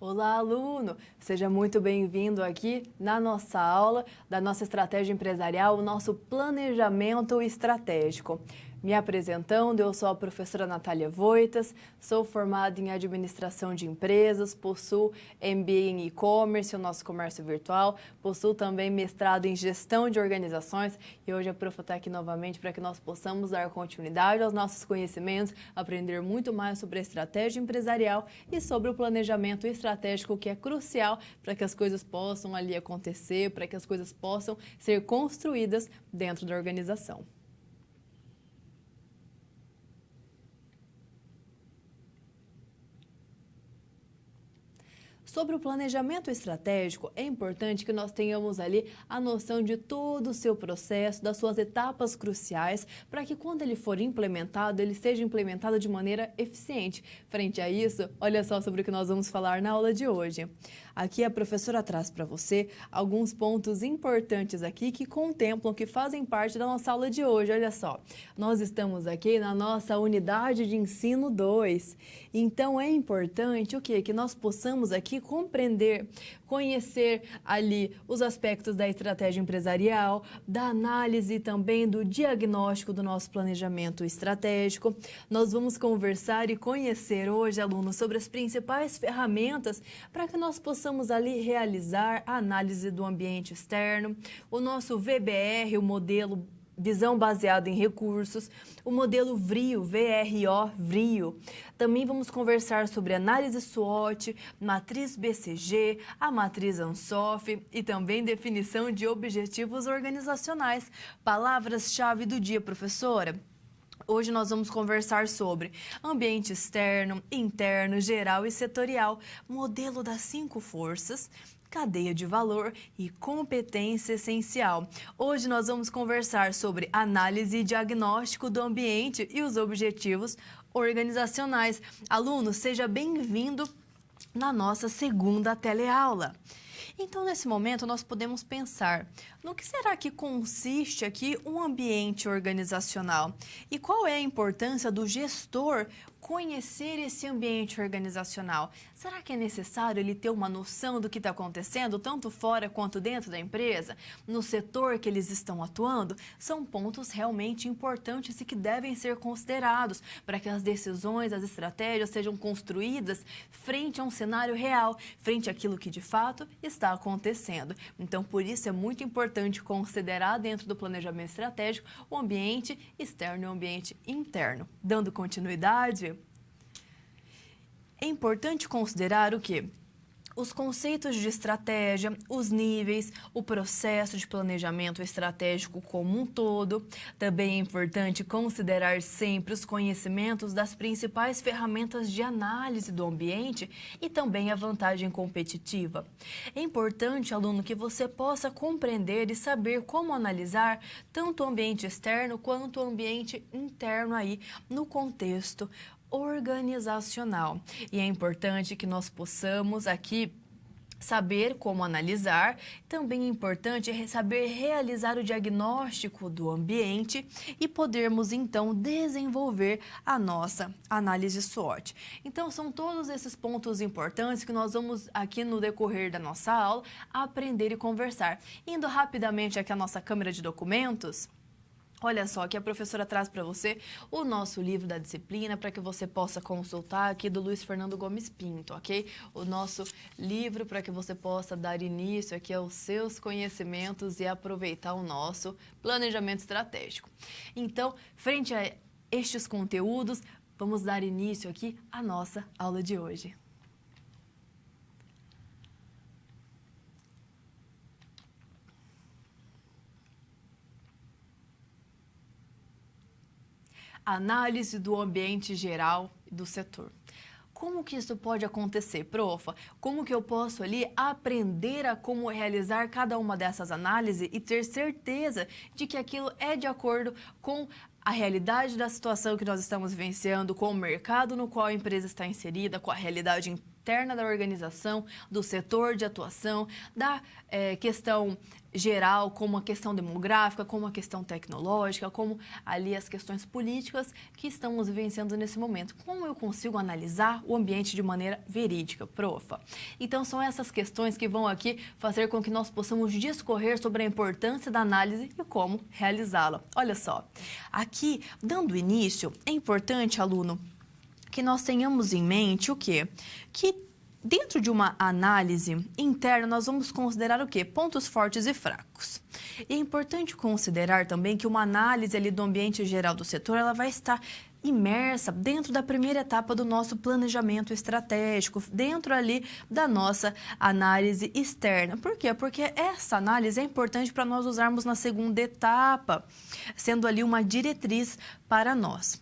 Olá, aluno! Seja muito bem-vindo aqui na nossa aula da nossa estratégia empresarial, o nosso planejamento estratégico. Me apresentando, eu sou a professora Natália Voitas, sou formada em administração de empresas, possuo MBA em e-commerce, o nosso comércio virtual, possuo também mestrado em gestão de organizações e hoje a prof está aqui novamente para que nós possamos dar continuidade aos nossos conhecimentos, aprender muito mais sobre a estratégia empresarial e sobre o planejamento estratégico, que é crucial para que as coisas possam ali acontecer, para que as coisas possam ser construídas dentro da organização. Sobre o planejamento estratégico, é importante que nós tenhamos ali a noção de todo o seu processo, das suas etapas cruciais, para que quando ele for implementado, ele seja implementado de maneira eficiente. Frente a isso, olha só sobre o que nós vamos falar na aula de hoje. Aqui a professora traz para você alguns pontos importantes aqui que contemplam, que fazem parte da nossa aula de hoje. Olha só, nós estamos aqui na nossa unidade de ensino 2. Então é importante o quê? Que nós possamos aqui compreender, conhecer ali os aspectos da estratégia empresarial, da análise também do diagnóstico do nosso planejamento estratégico. Nós vamos conversar e conhecer hoje, alunos, sobre as principais ferramentas para que nós possamos ali realizar a análise do ambiente externo, o nosso VBR, o modelo Visão Baseada em Recursos, o modelo VRIO, VRO, VRIO. Também vamos conversar sobre análise SWOT, matriz BCG, a matriz ANSOF e também definição de objetivos organizacionais. Palavras-chave do dia, professora. Hoje nós vamos conversar sobre ambiente externo, interno, geral e setorial, modelo das 5 forças, cadeia de valor e competência essencial. Hoje nós vamos conversar sobre análise e diagnóstico do ambiente e os objetivos organizacionais. Aluno, seja bem-vindo na nossa segunda teleaula. Então, nesse momento, nós podemos pensar no que será que consiste aqui um ambiente organizacional e qual é a importância do gestor conhecer esse ambiente organizacional. Será que é necessário ele ter uma noção do que está acontecendo, tanto fora quanto dentro da empresa, no setor que eles estão atuando? São pontos realmente importantes e que devem ser considerados para que as decisões, as estratégias sejam construídas frente a um cenário real, frente àquilo que de fato está acontecendo. Então, por isso é muito importante considerar dentro do planejamento estratégico o ambiente externo e o ambiente interno. Dando continuidade, é importante considerar o quê? Os conceitos de estratégia, os níveis, o processo de planejamento estratégico como um todo. Também é importante considerar sempre os conhecimentos das principais ferramentas de análise do ambiente e também a vantagem competitiva. É importante, aluno, que você possa compreender e saber como analisar tanto o ambiente externo quanto o ambiente interno aí no contexto organizacional. E é importante que nós possamos aqui saber como analisar. Também é importante saber realizar o diagnóstico do ambiente e podermos então desenvolver a nossa análise SWOT. Então são todos esses pontos importantes que nós vamos aqui no decorrer da nossa aula aprender e conversar. Indo rapidamente aqui à nossa câmera de documentos. Olha só, que a professora traz para você o nosso livro da disciplina para que você possa consultar aqui do Luiz Fernando Gomes Pinto, ok? O nosso livro para que você possa dar início aqui aos seus conhecimentos e aproveitar o nosso planejamento estratégico. Então, frente a estes conteúdos, vamos dar início aqui à nossa aula de hoje. Análise do ambiente geral do setor. Como que isso pode acontecer, profa? Como que eu posso ali aprender a como realizar cada uma dessas análises e ter certeza de que aquilo é de acordo com a realidade da situação que nós estamos vivenciando, com o mercado no qual a empresa está inserida, com a realidade interna da organização, do setor de atuação, da questão geral, como a questão demográfica, como a questão tecnológica, como ali as questões políticas que estamos vivenciando nesse momento. Como eu consigo analisar o ambiente de maneira verídica, profa? Então, são essas questões que vão aqui fazer com que nós possamos discorrer sobre a importância da análise e como realizá-la. Olha só, aqui, dando início, é importante, aluno, que nós tenhamos em mente o quê? Que dentro de uma análise interna, nós vamos considerar o quê? Pontos fortes e fracos. E é importante considerar também que uma análise ali do ambiente geral do setor, ela vai estar imersa dentro da primeira etapa do nosso planejamento estratégico, dentro ali da nossa análise externa. Por quê? Porque essa análise é importante para nós usarmos na segunda etapa, sendo ali uma diretriz para nós.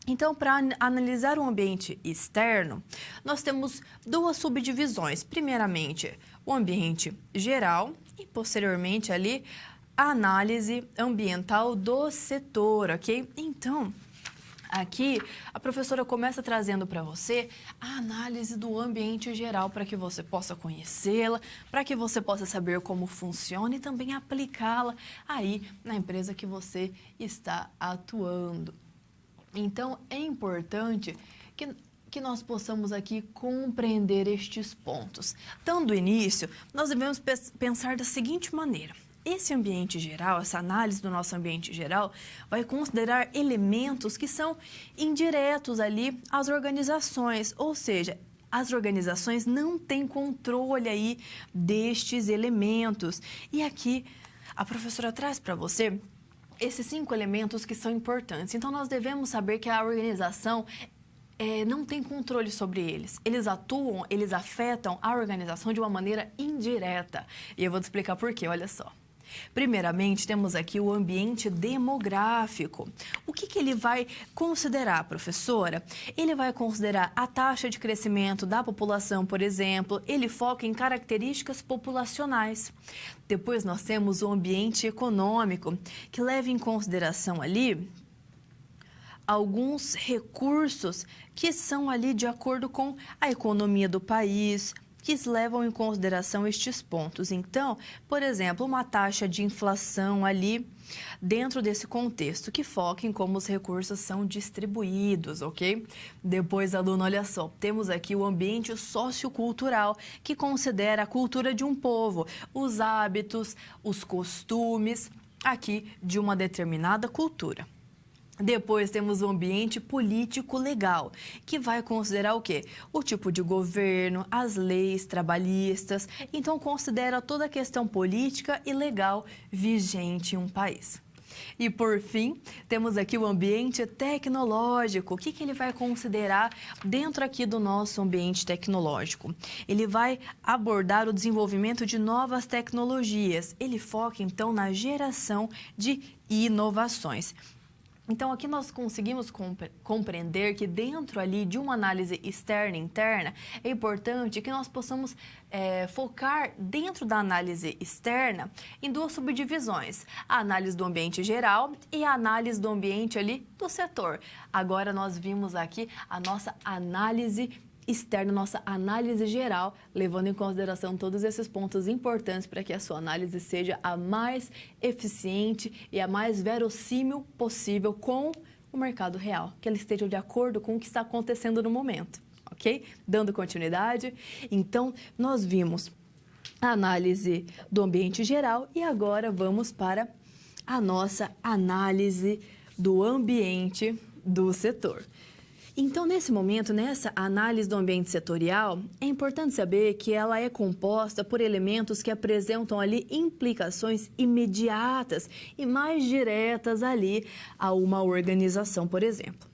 Então, para analisar o ambiente externo, nós temos duas subdivisões. Primeiramente, o ambiente geral e, posteriormente, ali, a análise ambiental do setor, ok? Então, aqui, a professora começa trazendo para você a análise do ambiente geral para que você possa conhecê-la, para que você possa saber como funciona e também aplicá-la aí na empresa que você está atuando. Então, é importante que nós possamos aqui compreender estes pontos. Dando início, nós devemos pensar da seguinte maneira. Esse ambiente geral, essa análise do nosso ambiente geral, vai considerar elementos que são indiretos ali às organizações, ou seja, as organizações não têm controle aí destes elementos. E aqui, a professora traz para você esses 5 elementos que são importantes. Então, nós devemos saber que a organização não tem controle sobre eles. Eles atuam, eles afetam a organização de uma maneira indireta. E eu vou te explicar por quê, olha só. Primeiramente, temos aqui o ambiente demográfico. O que ele vai considerar, professora? Ele vai considerar a taxa de crescimento da população, por exemplo. Ele foca em características populacionais. Depois, nós temos o ambiente econômico, que leva em consideração ali alguns recursos que são ali de acordo com a economia do país, que levam em consideração estes pontos. Então, por exemplo, uma taxa de inflação ali dentro desse contexto, que foca em como os recursos são distribuídos, ok? Depois, aluno, olha só, temos aqui o ambiente sociocultural, que considera a cultura de um povo, os hábitos, os costumes aqui de uma determinada cultura. Depois temos o ambiente político-legal, que vai considerar o quê? O tipo de governo, as leis trabalhistas, então considera toda a questão política e legal vigente em um país. E por fim, temos aqui o ambiente tecnológico. O que ele vai considerar dentro aqui do nosso ambiente tecnológico? Ele vai abordar o desenvolvimento de novas tecnologias. Ele foca então na geração de inovações. Então, aqui nós conseguimos compreender que dentro ali de uma análise externa e interna, é importante que nós possamos focar dentro da análise externa em 2 subdivisões. A análise do ambiente geral e a análise do ambiente ali do setor. Agora, nós vimos aqui a nossa análise externa, nossa análise geral, levando em consideração todos esses pontos importantes para que a sua análise seja a mais eficiente e a mais verossímil possível com o mercado real, que ela esteja de acordo com o que está acontecendo no momento, ok? Dando continuidade, então, nós vimos a análise do ambiente geral e agora vamos para a nossa análise do ambiente do setor. Então, nesse momento, nessa análise do ambiente setorial, é importante saber que ela é composta por elementos que apresentam ali implicações imediatas e mais diretas ali a uma organização, por exemplo.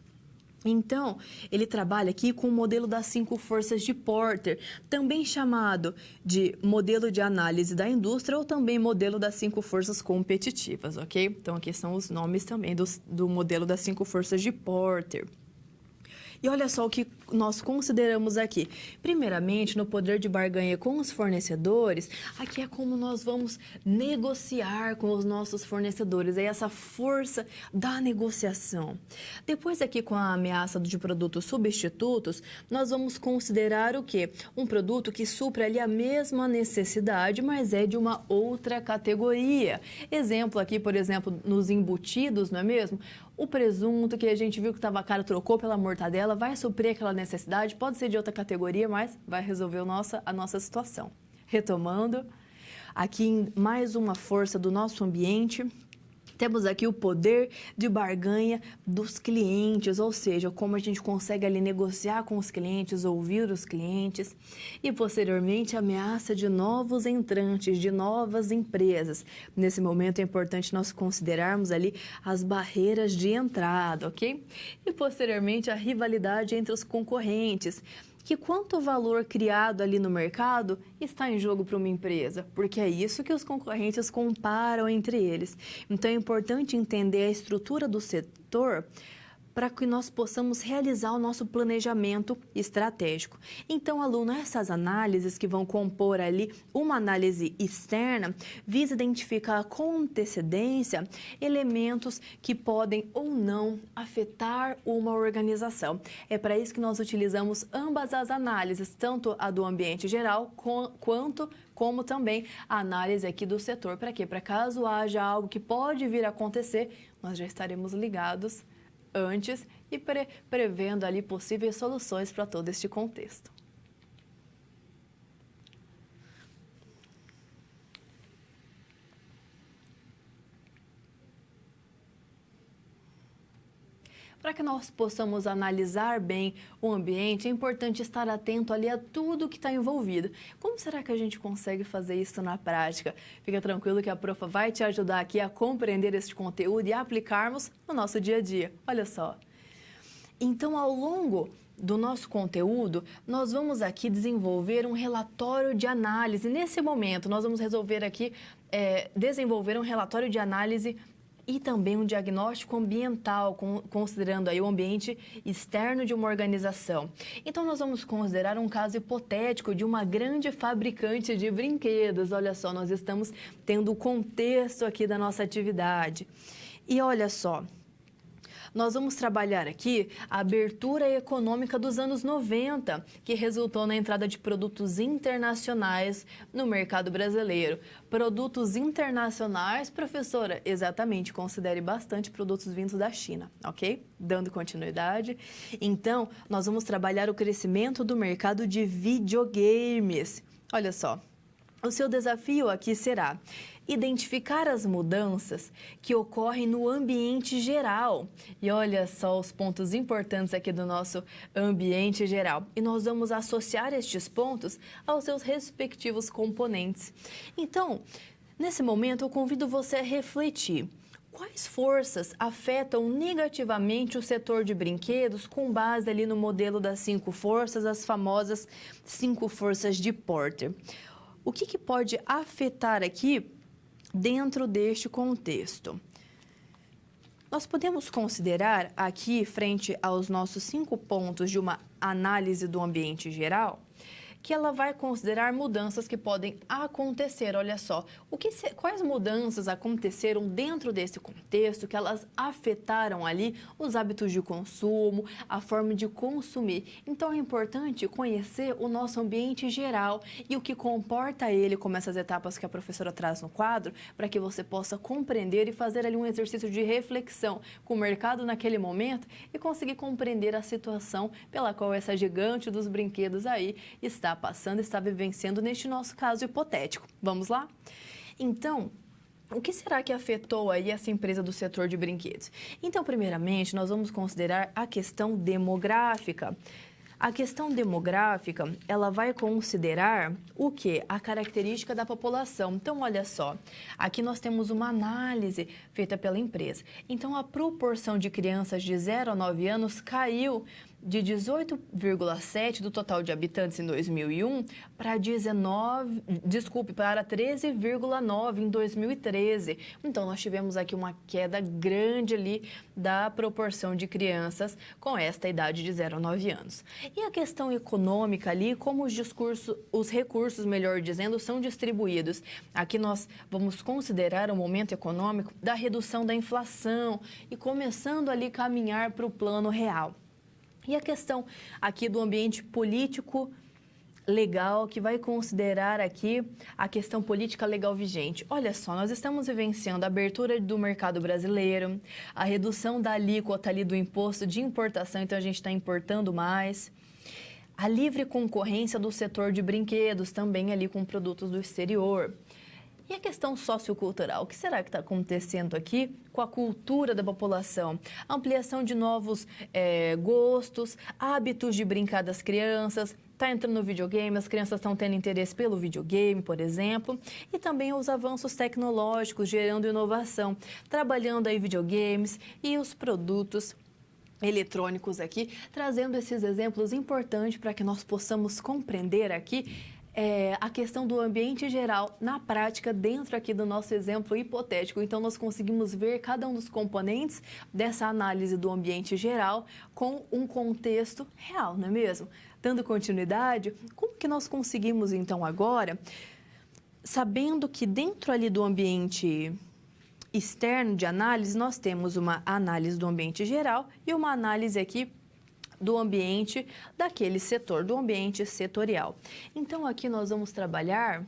Então, ele trabalha aqui com o modelo das 5 forças de Porter, também chamado de modelo de análise da indústria ou também modelo das 5 forças competitivas, ok? Então, aqui são os nomes também do modelo das 5 forças de Porter. E olha só o que nós consideramos aqui. Primeiramente, no poder de barganha com os fornecedores, aqui é como nós vamos negociar com os nossos fornecedores, é essa força da negociação. Depois aqui com a ameaça de produtos substitutos, nós vamos considerar o quê? Um produto que supra ali a mesma necessidade, mas é de uma outra categoria. Exemplo aqui, por exemplo, nos embutidos, não é mesmo? O presunto que a gente viu que estava caro, trocou pela mortadela, vai suprir aquela necessidade, pode ser de outra categoria, mas vai resolver a nossa situação. Retomando, aqui mais uma força do nosso ambiente. Temos aqui o poder de barganha dos clientes, ou seja, como a gente consegue ali negociar com os clientes, ouvir os clientes. E, posteriormente, a ameaça de novos entrantes, de novas empresas. Nesse momento é importante nós considerarmos ali as barreiras de entrada, ok? E, posteriormente, a rivalidade entre os concorrentes. Que quanto valor criado ali no mercado está em jogo para uma empresa, porque é isso que os concorrentes comparam entre eles. Então, é importante entender a estrutura do setor para que nós possamos realizar o nosso planejamento estratégico. Então, aluno, essas análises que vão compor ali uma análise externa, visa identificar com antecedência elementos que podem ou não afetar uma organização. É para isso que nós utilizamos ambas as análises, tanto a do ambiente geral como também a análise aqui do setor. Para quê? Para caso haja algo que pode vir a acontecer, nós já estaremos ligados antes e prevendo ali possíveis soluções para todo este contexto. Para que nós possamos analisar bem o ambiente, é importante estar atento ali a tudo que está envolvido. Como será que a gente consegue fazer isso na prática? Fica tranquilo que a profa vai te ajudar aqui a compreender este conteúdo e aplicarmos no nosso dia a dia. Olha só. Então, ao longo do nosso conteúdo, nós vamos aqui desenvolver um relatório de análise. Nesse momento, nós vamos resolver aqui, desenvolver um relatório de análise e também um diagnóstico ambiental, considerando aí o ambiente externo de uma organização. Então, nós vamos considerar um caso hipotético de uma grande fabricante de brinquedos. Olha só, nós estamos tendo o contexto aqui da nossa atividade. E olha só, nós vamos trabalhar aqui a abertura econômica dos anos 90, que resultou na entrada de produtos internacionais no mercado brasileiro. Produtos internacionais, professora, exatamente, considere bastante produtos vindos da China, ok? Dando continuidade. Então, nós vamos trabalhar o crescimento do mercado de videogames. Olha só, o seu desafio aqui será identificar as mudanças que ocorrem no ambiente geral. E olha só os pontos importantes aqui do nosso ambiente geral. E nós vamos associar estes pontos aos seus respectivos componentes. Então, nesse momento, eu convido você a refletir. Quais forças afetam negativamente o setor de brinquedos com base ali no modelo das 5 forças, as famosas 5 forças de Porter? O que pode afetar aqui dentro deste contexto? Nós podemos considerar aqui, frente aos nossos 5 pontos de uma análise do ambiente geral, que ela vai considerar mudanças que podem acontecer. Olha só, quais mudanças aconteceram dentro desse contexto que elas afetaram ali os hábitos de consumo, a forma de consumir. Então, é importante conhecer o nosso ambiente geral e o que comporta ele, como essas etapas que a professora traz no quadro, para que você possa compreender e fazer ali um exercício de reflexão com o mercado naquele momento e conseguir compreender a situação pela qual essa gigante dos brinquedos aí está passando, está vivenciando neste nosso caso hipotético. Vamos lá? Então, o que será que afetou aí essa empresa do setor de brinquedos? Então, primeiramente, nós vamos considerar a questão demográfica. A questão demográfica, ela vai considerar o quê? A característica da população. Então, olha só, aqui nós temos uma análise feita pela empresa. Então, a proporção de crianças de 0 a 9 anos caiu de 18,7 do total de habitantes em 2001 para 13,9 em 2013. Então, nós tivemos aqui uma queda grande ali da proporção de crianças com esta idade de 0 a 9 anos. E a questão econômica ali, como os recursos, melhor dizendo, são distribuídos. Aqui nós vamos considerar o momento econômico da redução da inflação e começando ali caminhar para o plano real. E a questão aqui do ambiente político legal, que vai considerar aqui a questão política legal vigente. Olha só, nós estamos vivenciando a abertura do mercado brasileiro, a redução da alíquota ali do imposto de importação, então a gente está importando mais. A livre concorrência do setor de brinquedos, também ali com produtos do exterior. E a questão sociocultural, o que será que está acontecendo aqui com a cultura da população? Ampliação de novos gostos, hábitos de brincar das crianças, está entrando no videogame, as crianças estão tendo interesse pelo videogame, por exemplo, e também os avanços tecnológicos gerando inovação, trabalhando aí videogames e os produtos eletrônicos aqui, trazendo esses exemplos importantes para que nós possamos compreender aqui a questão do ambiente geral na prática dentro aqui do nosso exemplo hipotético. Então, nós conseguimos ver cada um dos componentes dessa análise do ambiente geral com um contexto real, não é mesmo? Dando continuidade, como que nós conseguimos então agora, sabendo que dentro ali do ambiente externo de análise, nós temos uma análise do ambiente geral e uma análise aqui do ambiente daquele setor, do ambiente setorial. Então, aqui nós vamos trabalhar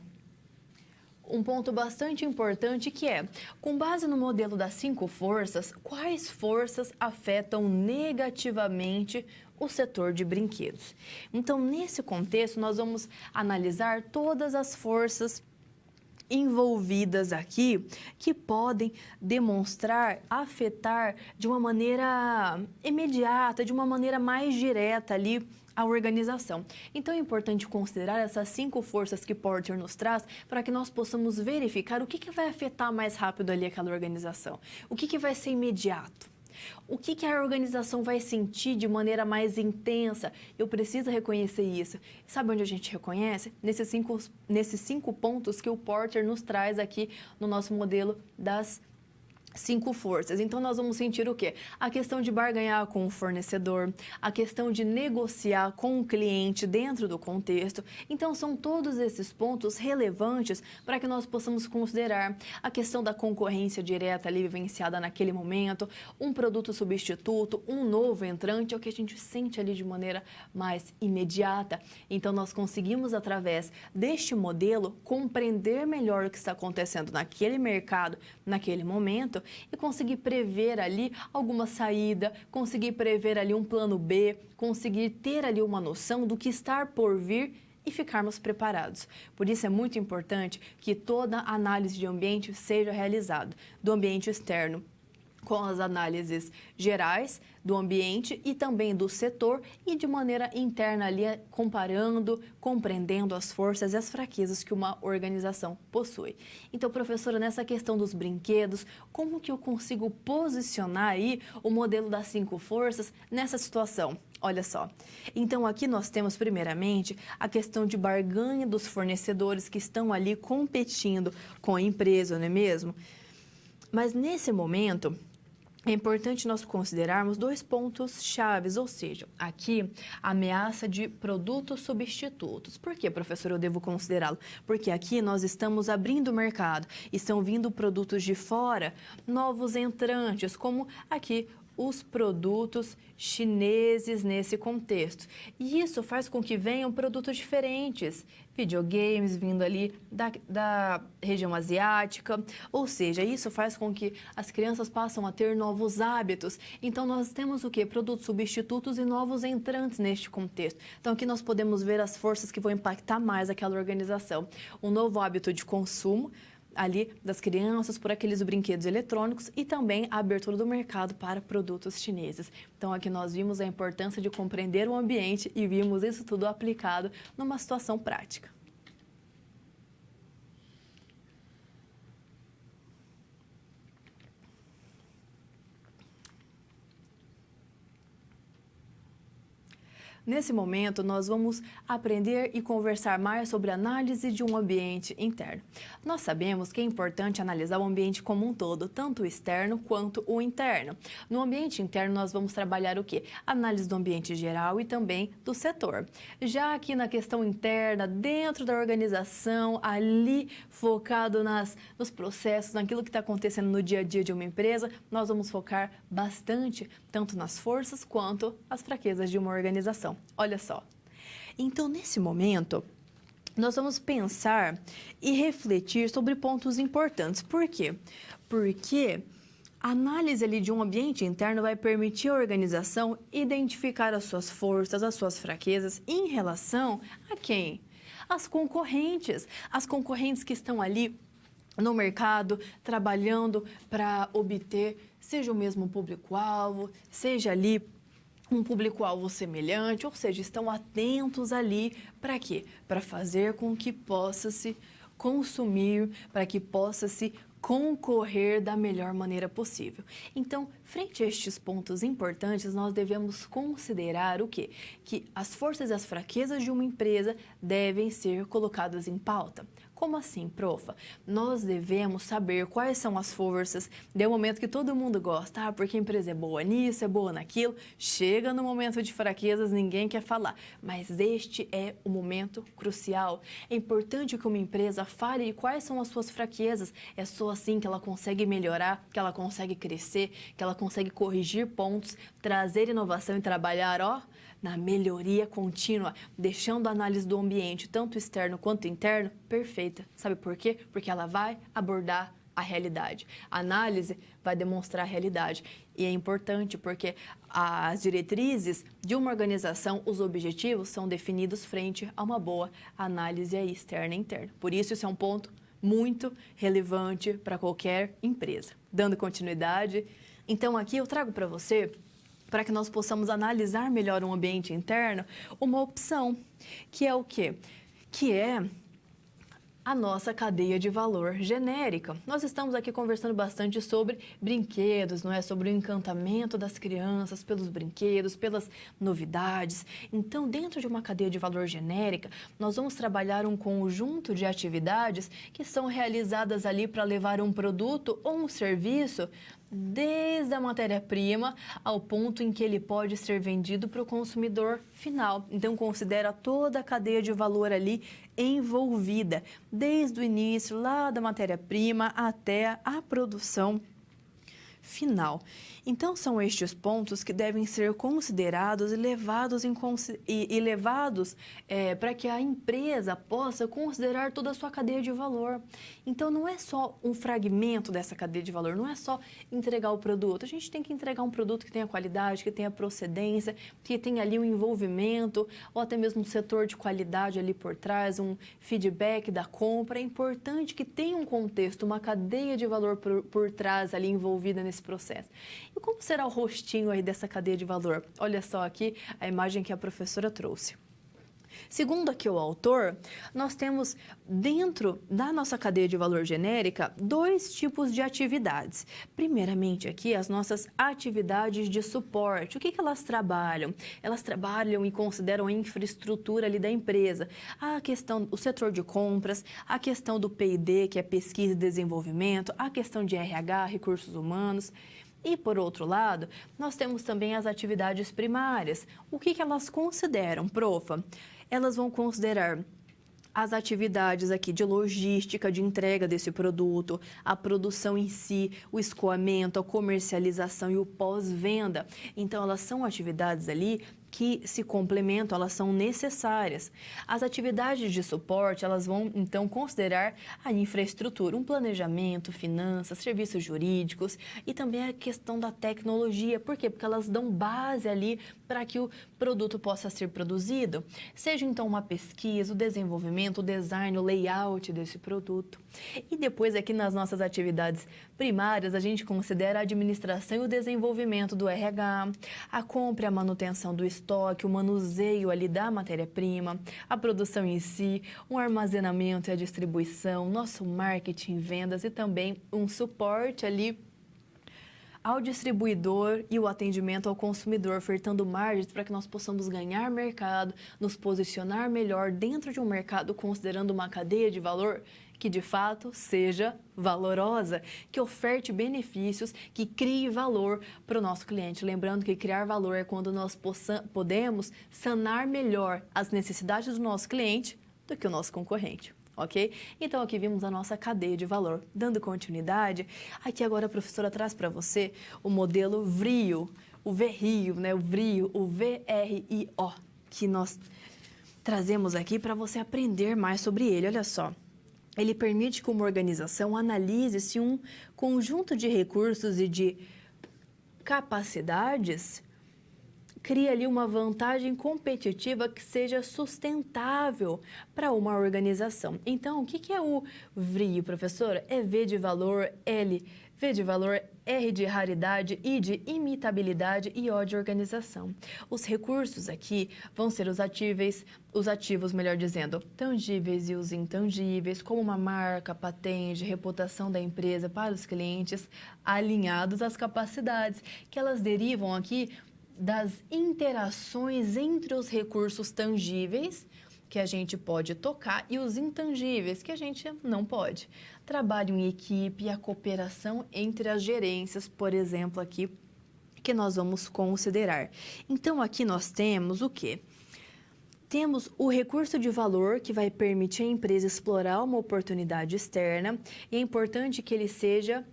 um ponto bastante importante que é, com base no modelo das 5 forças, quais forças afetam negativamente o setor de brinquedos? Então, nesse contexto, nós vamos analisar todas as forças envolvidas aqui que podem demonstrar, afetar de uma maneira imediata, de uma maneira mais direta ali a organização. Então é importante considerar essas 5 forças que Porter nos traz para que nós possamos verificar o que vai afetar mais rápido ali aquela organização, o que vai ser imediato. O que a organização vai sentir de maneira mais intensa? Eu preciso reconhecer isso. Sabe onde a gente reconhece? Nesses cinco pontos que o Porter nos traz aqui no nosso modelo das 5 forças. Então, nós vamos sentir o quê? A questão de barganhar com o fornecedor, a questão de negociar com o cliente dentro do contexto. Então, são todos esses pontos relevantes para que nós possamos considerar a questão da concorrência direta ali vivenciada naquele momento, um produto substituto, um novo entrante, é o que a gente sente ali de maneira mais imediata. Então, nós conseguimos, através deste modelo, compreender melhor o que está acontecendo naquele mercado, naquele momento, e conseguir prever ali alguma saída, conseguir prever ali um plano B, conseguir ter ali uma noção do que está por vir e ficarmos preparados. Por isso é muito importante que toda análise de ambiente seja realizada, do ambiente externo, com as análises gerais do ambiente e também do setor e de maneira interna ali, comparando, compreendendo as forças e as fraquezas que uma organização possui. Então, professora, nessa questão dos brinquedos, como que eu consigo posicionar aí o modelo das 5 forças nessa situação? Olha só, então aqui nós temos primeiramente a questão de barganha dos fornecedores que estão ali competindo com a empresa, não é mesmo? Mas nesse momento, é importante nós considerarmos 2 pontos chaves, ou seja, aqui a ameaça de produtos substitutos. Por que, professor, eu devo considerá-lo? Porque aqui nós estamos abrindo o mercado, estão vindo produtos de fora, novos entrantes, como aqui os produtos chineses nesse contexto. E isso faz com que venham produtos diferentes, videogames vindo ali da região asiática, ou seja, isso faz com que as crianças passam a ter novos hábitos. Então, nós temos o quê? Produtos substitutos e novos entrantes neste contexto. Então, aqui nós podemos ver as forças que vão impactar mais aquela organização. Um novo hábito de consumo ali das crianças por aqueles brinquedos eletrônicos e também a abertura do mercado para produtos chineses. Então, aqui nós vimos a importância de compreender o ambiente e vimos isso tudo aplicado numa situação prática. Nesse momento, nós vamos aprender e conversar mais sobre a análise de um ambiente interno. Nós sabemos que é importante analisar o ambiente como um todo, tanto o externo quanto o interno. No ambiente interno, nós vamos trabalhar o quê? Análise do ambiente geral e também do setor. Já aqui na questão interna, dentro da organização, ali focado nos processos, naquilo que está acontecendo no dia a dia de uma empresa, nós vamos focar bastante tanto nas forças quanto as fraquezas de uma organização. Olha só. Então, nesse momento, nós vamos pensar e refletir sobre pontos importantes. Por quê? Porque a análise ali de um ambiente interno vai permitir à organização identificar as suas forças, as suas fraquezas em relação a quem? As concorrentes que estão ali no mercado, trabalhando para obter, seja o mesmo público-alvo, seja ali um público-alvo semelhante, ou seja, estão atentos ali para quê? Para fazer com que possa se consumir, para que possa se concorrer da melhor maneira possível. Então, frente a estes pontos importantes, nós devemos considerar o quê? Que as forças e as fraquezas de uma empresa devem ser colocadas em pauta. Como assim, profa? Nós devemos saber quais são as forças. De um momento que todo mundo gosta, porque a empresa é boa nisso, é boa naquilo. Chega no momento de fraquezas, ninguém quer falar. Mas este é o momento crucial. É importante que uma empresa fale quais são as suas fraquezas. É só assim que ela consegue melhorar, que ela consegue crescer, que ela consegue corrigir pontos, trazer inovação e trabalhar, na melhoria contínua, deixando a análise do ambiente, tanto externo quanto interno, perfeita. Sabe por quê? Porque ela vai abordar a realidade. A análise vai demonstrar a realidade. E é importante porque as diretrizes de uma organização, os objetivos são definidos frente a uma boa análise externa e interna. Por isso, esse é um ponto muito relevante para qualquer empresa. Dando continuidade, então aqui eu trago para você, para que nós possamos analisar melhor um ambiente interno, uma opção, que é o quê? Que é a nossa cadeia de valor genérica. Nós estamos aqui conversando bastante sobre brinquedos, não é? Sobre o encantamento das crianças pelos brinquedos, pelas novidades. Então, dentro de uma cadeia de valor genérica, nós vamos trabalhar um conjunto de atividades que são realizadas ali para levar um produto ou um serviço desde a matéria-prima ao ponto em que ele pode ser vendido para o consumidor final. Então, considera toda a cadeia de valor ali envolvida, desde o início, lá da matéria-prima até a produção final. Então, são estes pontos que devem ser considerados e levados para que a empresa possa considerar toda a sua cadeia de valor. Então, não é só um fragmento dessa cadeia de valor, não é só entregar o produto. A gente tem que entregar um produto que tenha qualidade, que tenha procedência, que tenha ali um envolvimento, ou até mesmo um setor de qualidade ali por trás, um feedback da compra. É importante que tenha um contexto, uma cadeia de valor por trás ali envolvida nesse processo. E como será o rostinho aí dessa cadeia de valor? Olha só aqui a imagem que a professora trouxe. Segundo aqui o autor, nós temos dentro da nossa cadeia de valor genérica 2 tipos de atividades. Primeiramente aqui as nossas atividades de suporte. O que elas trabalham? Elas trabalham e consideram a infraestrutura ali da empresa. A questão, o setor de compras, a questão do P&D, que é pesquisa e desenvolvimento, a questão de RH, recursos humanos. E, por outro lado, nós temos também as atividades primárias. O que elas consideram, profa? Elas vão considerar as atividades aqui de logística, de entrega desse produto, a produção em si, o escoamento, a comercialização e o pós-venda. Então, elas são atividades ali que se complementam, elas são necessárias. As atividades de suporte, elas vão, então, considerar a infraestrutura, um planejamento, finanças, serviços jurídicos e também a questão da tecnologia. Por quê? Porque elas dão base ali para que o produto possa ser produzido. Seja, então, uma pesquisa, o desenvolvimento, o design, o layout desse produto. E depois, aqui nas nossas atividades primárias, a gente considera a administração e o desenvolvimento do RH, a compra e a manutenção do estoque, o manuseio ali da matéria-prima, a produção em si, um armazenamento e a distribuição, nosso marketing, vendas e também um suporte ali ao distribuidor e o atendimento ao consumidor, ofertando margens para que nós possamos ganhar mercado, nos posicionar melhor dentro de um mercado, considerando uma cadeia de valor que de fato seja valorosa, que oferte benefícios, que crie valor para o nosso cliente. Lembrando que criar valor é quando nós podemos sanar melhor as necessidades do nosso cliente do que o nosso concorrente. Ok? Então, aqui vimos a nossa cadeia de valor. Dando continuidade, aqui agora a professora traz para você o modelo VRIO, o VRIO, né? O VRIO, o VRIO, que nós trazemos aqui para você aprender mais sobre ele. Olha só. Ele permite que uma organização analise se um conjunto de recursos e de capacidades cria ali uma vantagem competitiva que seja sustentável para uma organização. Então, o que é o VRIO, professora? É V de valor, L, V de valor, R de raridade, I de imitabilidade e O de organização. Os recursos aqui vão ser os ativos, melhor dizendo, tangíveis e os intangíveis, como uma marca, patente, reputação da empresa para os clientes, alinhados às capacidades, que elas derivam aqui das interações entre os recursos tangíveis, que a gente pode tocar, e os intangíveis, que a gente não pode. Trabalho em equipe e a cooperação entre as gerências, por exemplo, aqui, que nós vamos considerar. Então, aqui nós temos o quê? Temos o recurso de valor, que vai permitir a empresa explorar uma oportunidade externa, e é importante que ele seja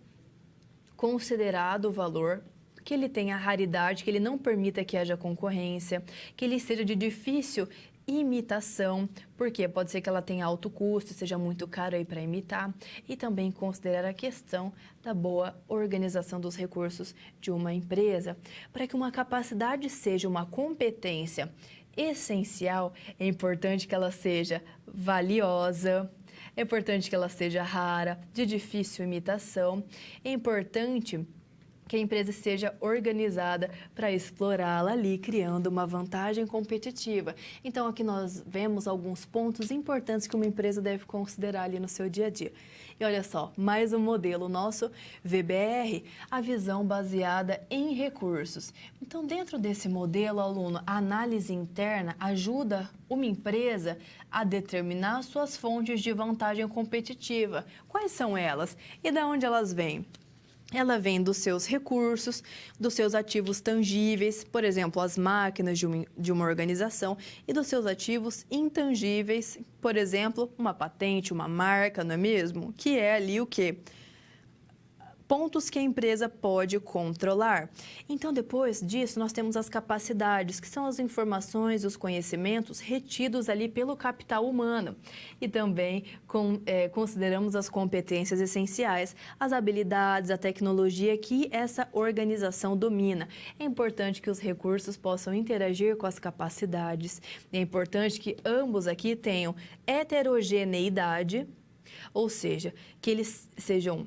considerado o valor, que ele tenha raridade, que ele não permita que haja concorrência, que ele seja de difícil imitação, porque pode ser que ela tenha alto custo, seja muito caro aí para imitar, e também considerar a questão da boa organização dos recursos de uma empresa. Para que uma capacidade seja uma competência essencial, é importante que ela seja valiosa, é importante que ela seja rara, de difícil imitação, é importante que a empresa seja organizada para explorá-la ali, criando uma vantagem competitiva. Então, aqui nós vemos alguns pontos importantes que uma empresa deve considerar ali no seu dia a dia. E olha só, mais um modelo nosso, VBR, a visão baseada em recursos. Então, dentro desse modelo, aluno, a análise interna ajuda uma empresa a determinar suas fontes de vantagem competitiva. Quais são elas e de onde elas vêm? Ela vem dos seus recursos, dos seus ativos tangíveis, por exemplo, as máquinas de uma organização, e dos seus ativos intangíveis, por exemplo, uma patente, uma marca, não é mesmo? Que é ali o quê? Pontos que a empresa pode controlar. Então, depois disso, nós temos as capacidades, que são as informações, os conhecimentos retidos ali pelo capital humano. E também consideramos as competências essenciais, as habilidades, a tecnologia que essa organização domina. É importante que os recursos possam interagir com as capacidades. É importante que ambos aqui tenham heterogeneidade, ou seja, que eles sejam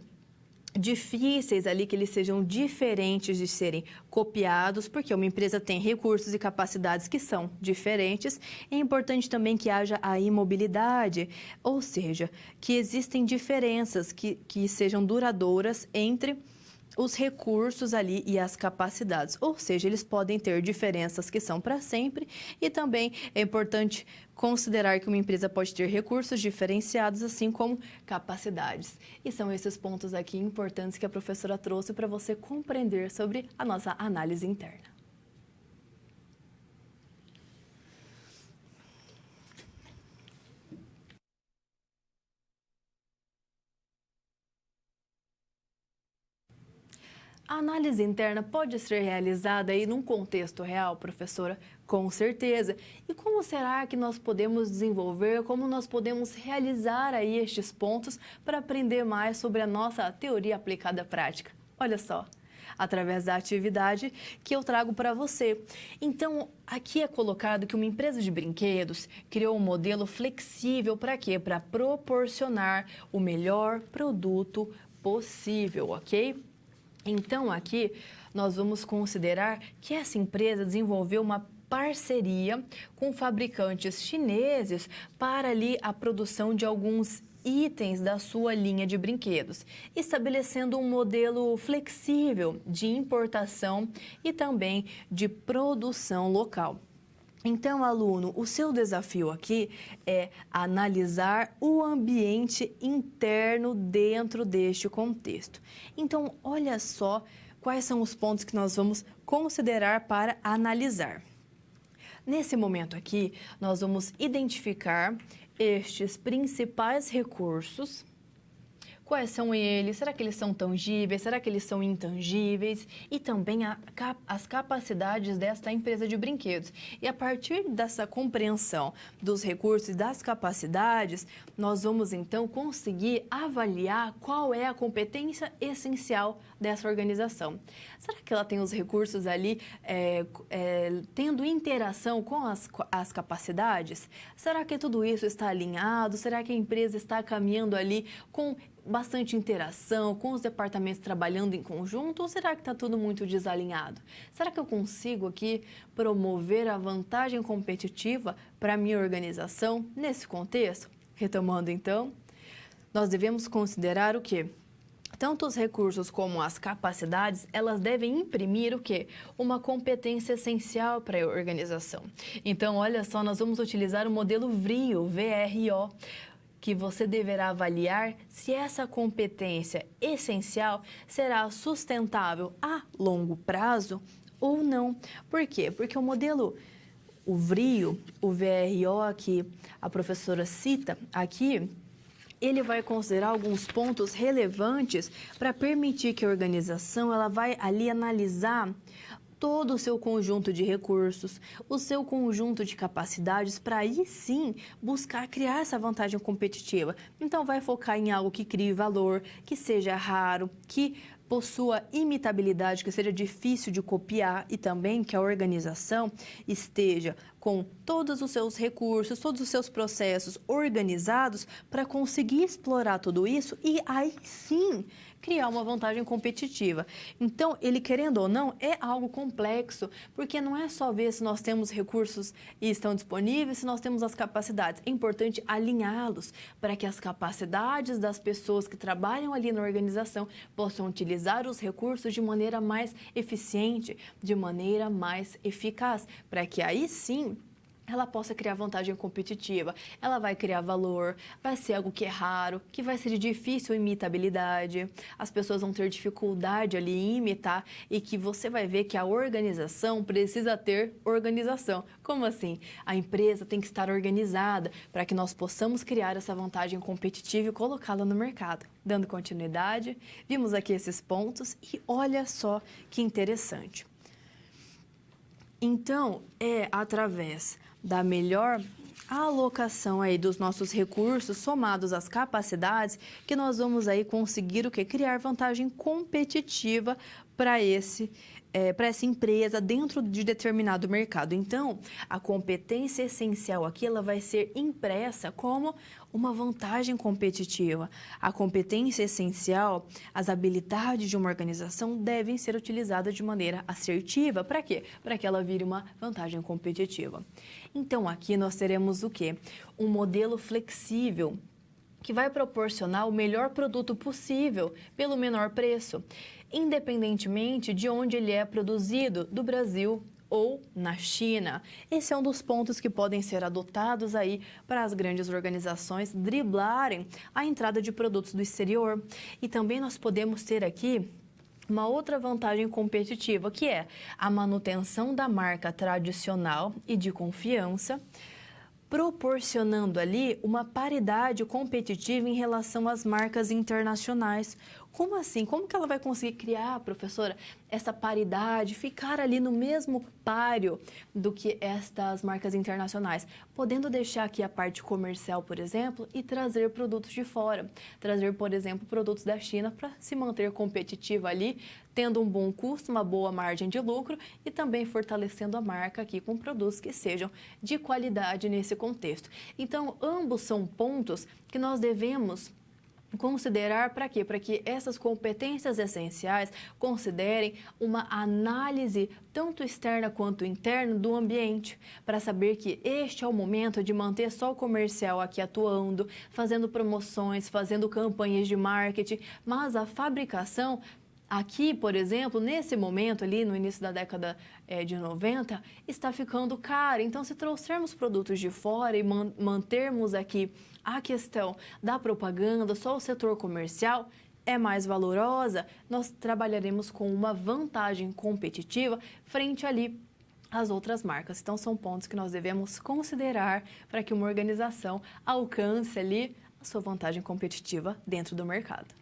difíceis ali, que eles sejam diferentes de serem copiados, porque uma empresa tem recursos e capacidades que são diferentes. É importante também que haja a imobilidade, ou seja, que existem diferenças que sejam duradouras entre os recursos ali e as capacidades, ou seja, eles podem ter diferenças que são para sempre, e também é importante considerar que uma empresa pode ter recursos diferenciados, assim como capacidades. E são esses pontos aqui importantes que a professora trouxe para você compreender sobre a nossa análise interna. A análise interna pode ser realizada aí num contexto real, professora? Com certeza. E como será que nós podemos desenvolver, como nós podemos realizar aí estes pontos para aprender mais sobre a nossa teoria aplicada à prática? Olha só, através da atividade que eu trago para você. Então, aqui é colocado que uma empresa de brinquedos criou um modelo flexível para quê? Para proporcionar o melhor produto possível, ok? Então, aqui, nós vamos considerar que essa empresa desenvolveu uma parceria com fabricantes chineses para ali a produção de alguns itens da sua linha de brinquedos, estabelecendo um modelo flexível de importação e também de produção local. Então, aluno, o seu desafio aqui é analisar o ambiente interno dentro deste contexto. Então, olha só quais são os pontos que nós vamos considerar para analisar. Nesse momento aqui, nós vamos identificar estes principais recursos. Quais são eles? Será que eles são tangíveis? Será que eles são intangíveis? E também as capacidades desta empresa de brinquedos. E a partir dessa compreensão dos recursos e das capacidades, nós vamos então conseguir avaliar qual é a competência essencial dessa organização. Será que ela tem os recursos ali tendo interação com as capacidades? Será que tudo isso está alinhado? Será que a empresa está caminhando ali com bastante interação, com os departamentos trabalhando em conjunto, ou será que está tudo muito desalinhado? Será que eu consigo aqui promover a vantagem competitiva para a minha organização nesse contexto? Retomando então, nós devemos considerar o quê? Tanto os recursos como as capacidades, elas devem imprimir o quê? Uma competência essencial para a organização. Então, olha só, nós vamos utilizar o modelo VRIO, VRO, que você deverá avaliar se essa competência essencial será sustentável a longo prazo ou não. Por quê? Porque o modelo, o VRIO, o VRO que a professora cita aqui, ele vai considerar alguns pontos relevantes para permitir que a organização ela vai ali analisar todo o seu conjunto de recursos, o seu conjunto de capacidades, para aí sim buscar criar essa vantagem competitiva. Então, vai focar em algo que crie valor, que seja raro, que possua imitabilidade, que seja difícil de copiar e também que a organização esteja com todos os seus recursos, todos os seus processos organizados para conseguir explorar tudo isso e aí sim criar uma vantagem competitiva. Então, ele querendo ou não, é algo complexo, porque não é só ver se nós temos recursos e estão disponíveis, se nós temos as capacidades. É importante alinhá-los para que as capacidades das pessoas que trabalham ali na organização possam utilizar os recursos de maneira mais eficiente, de maneira mais eficaz, para que aí sim ela possa criar vantagem competitiva, ela vai criar valor, vai ser algo que é raro, que vai ser de difícil imitabilidade, as pessoas vão ter dificuldade ali em imitar e que você vai ver que a organização precisa ter organização. Como assim? A empresa tem que estar organizada para que nós possamos criar essa vantagem competitiva e colocá-la no mercado. Dando continuidade, vimos aqui esses pontos e olha só que interessante. Então, é através da melhor alocação aí dos nossos recursos somados às capacidades que nós vamos aí conseguir o quê? Criar vantagem competitiva para essa empresa dentro de determinado mercado. Então, a competência essencial aqui ela vai ser impressa como uma vantagem competitiva. A competência essencial, as habilidades de uma organização devem ser utilizadas de maneira assertiva. Para quê? Para que ela vire uma vantagem competitiva. Então, aqui nós teremos o quê? Um modelo flexível que vai proporcionar o melhor produto possível pelo menor preço, independentemente de onde ele é produzido, do Brasil ou na China. Esse é um dos pontos que podem ser adotados aí para as grandes organizações driblarem a entrada de produtos do exterior. E também nós podemos ter aqui uma outra vantagem competitiva, que é a manutenção da marca tradicional e de confiança, proporcionando ali uma paridade competitiva em relação às marcas internacionais. Como assim? Como que ela vai conseguir criar, professora, essa paridade, ficar ali no mesmo páreo do que estas marcas internacionais? Podendo deixar aqui a parte comercial, por exemplo, e trazer produtos de fora. Trazer, por exemplo, produtos da China para se manter competitiva ali, tendo um bom custo, uma boa margem de lucro e também fortalecendo a marca aqui com produtos que sejam de qualidade nesse contexto. Então, ambos são pontos que nós devemos Considerar para quê? Para que essas competências essenciais considerem uma análise tanto externa quanto interna do ambiente, para saber que este é o momento de manter só o comercial aqui atuando, fazendo promoções, fazendo campanhas de marketing, mas a fabricação aqui, por exemplo, nesse momento ali, no início da década de 90, está ficando cara. Então, se trouxermos produtos de fora e mantermos aqui a questão da propaganda, só o setor comercial é mais valorosa, nós trabalharemos com uma vantagem competitiva frente ali às outras marcas. Então, são pontos que nós devemos considerar para que uma organização alcance ali a sua vantagem competitiva dentro do mercado.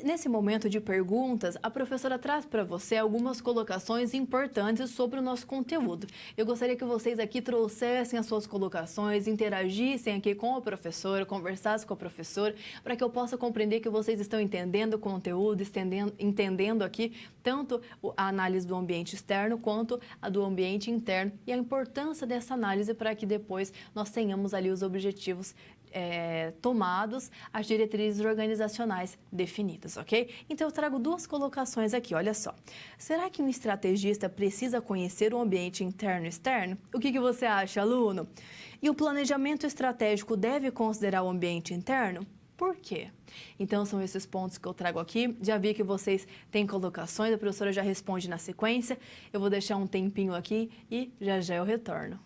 Nesse momento de perguntas, a professora traz para você algumas colocações importantes sobre o nosso conteúdo. Eu gostaria que vocês aqui trouxessem as suas colocações, interagissem aqui com a professora, conversassem com a professora, para que eu possa compreender que vocês estão entendendo o conteúdo, entendendo aqui tanto a análise do ambiente externo quanto a do ambiente interno e a importância dessa análise para que depois nós tenhamos ali os objetivos tomados, as diretrizes organizacionais definidas, ok? Então, eu trago duas colocações aqui, olha só. Será que um estrategista precisa conhecer o ambiente interno e externo? O que você acha, aluno? E o planejamento estratégico deve considerar o ambiente interno? Por quê? Então, são esses pontos que eu trago aqui. Já vi que vocês têm colocações, a professora já responde na sequência. Eu vou deixar um tempinho aqui e já eu retorno.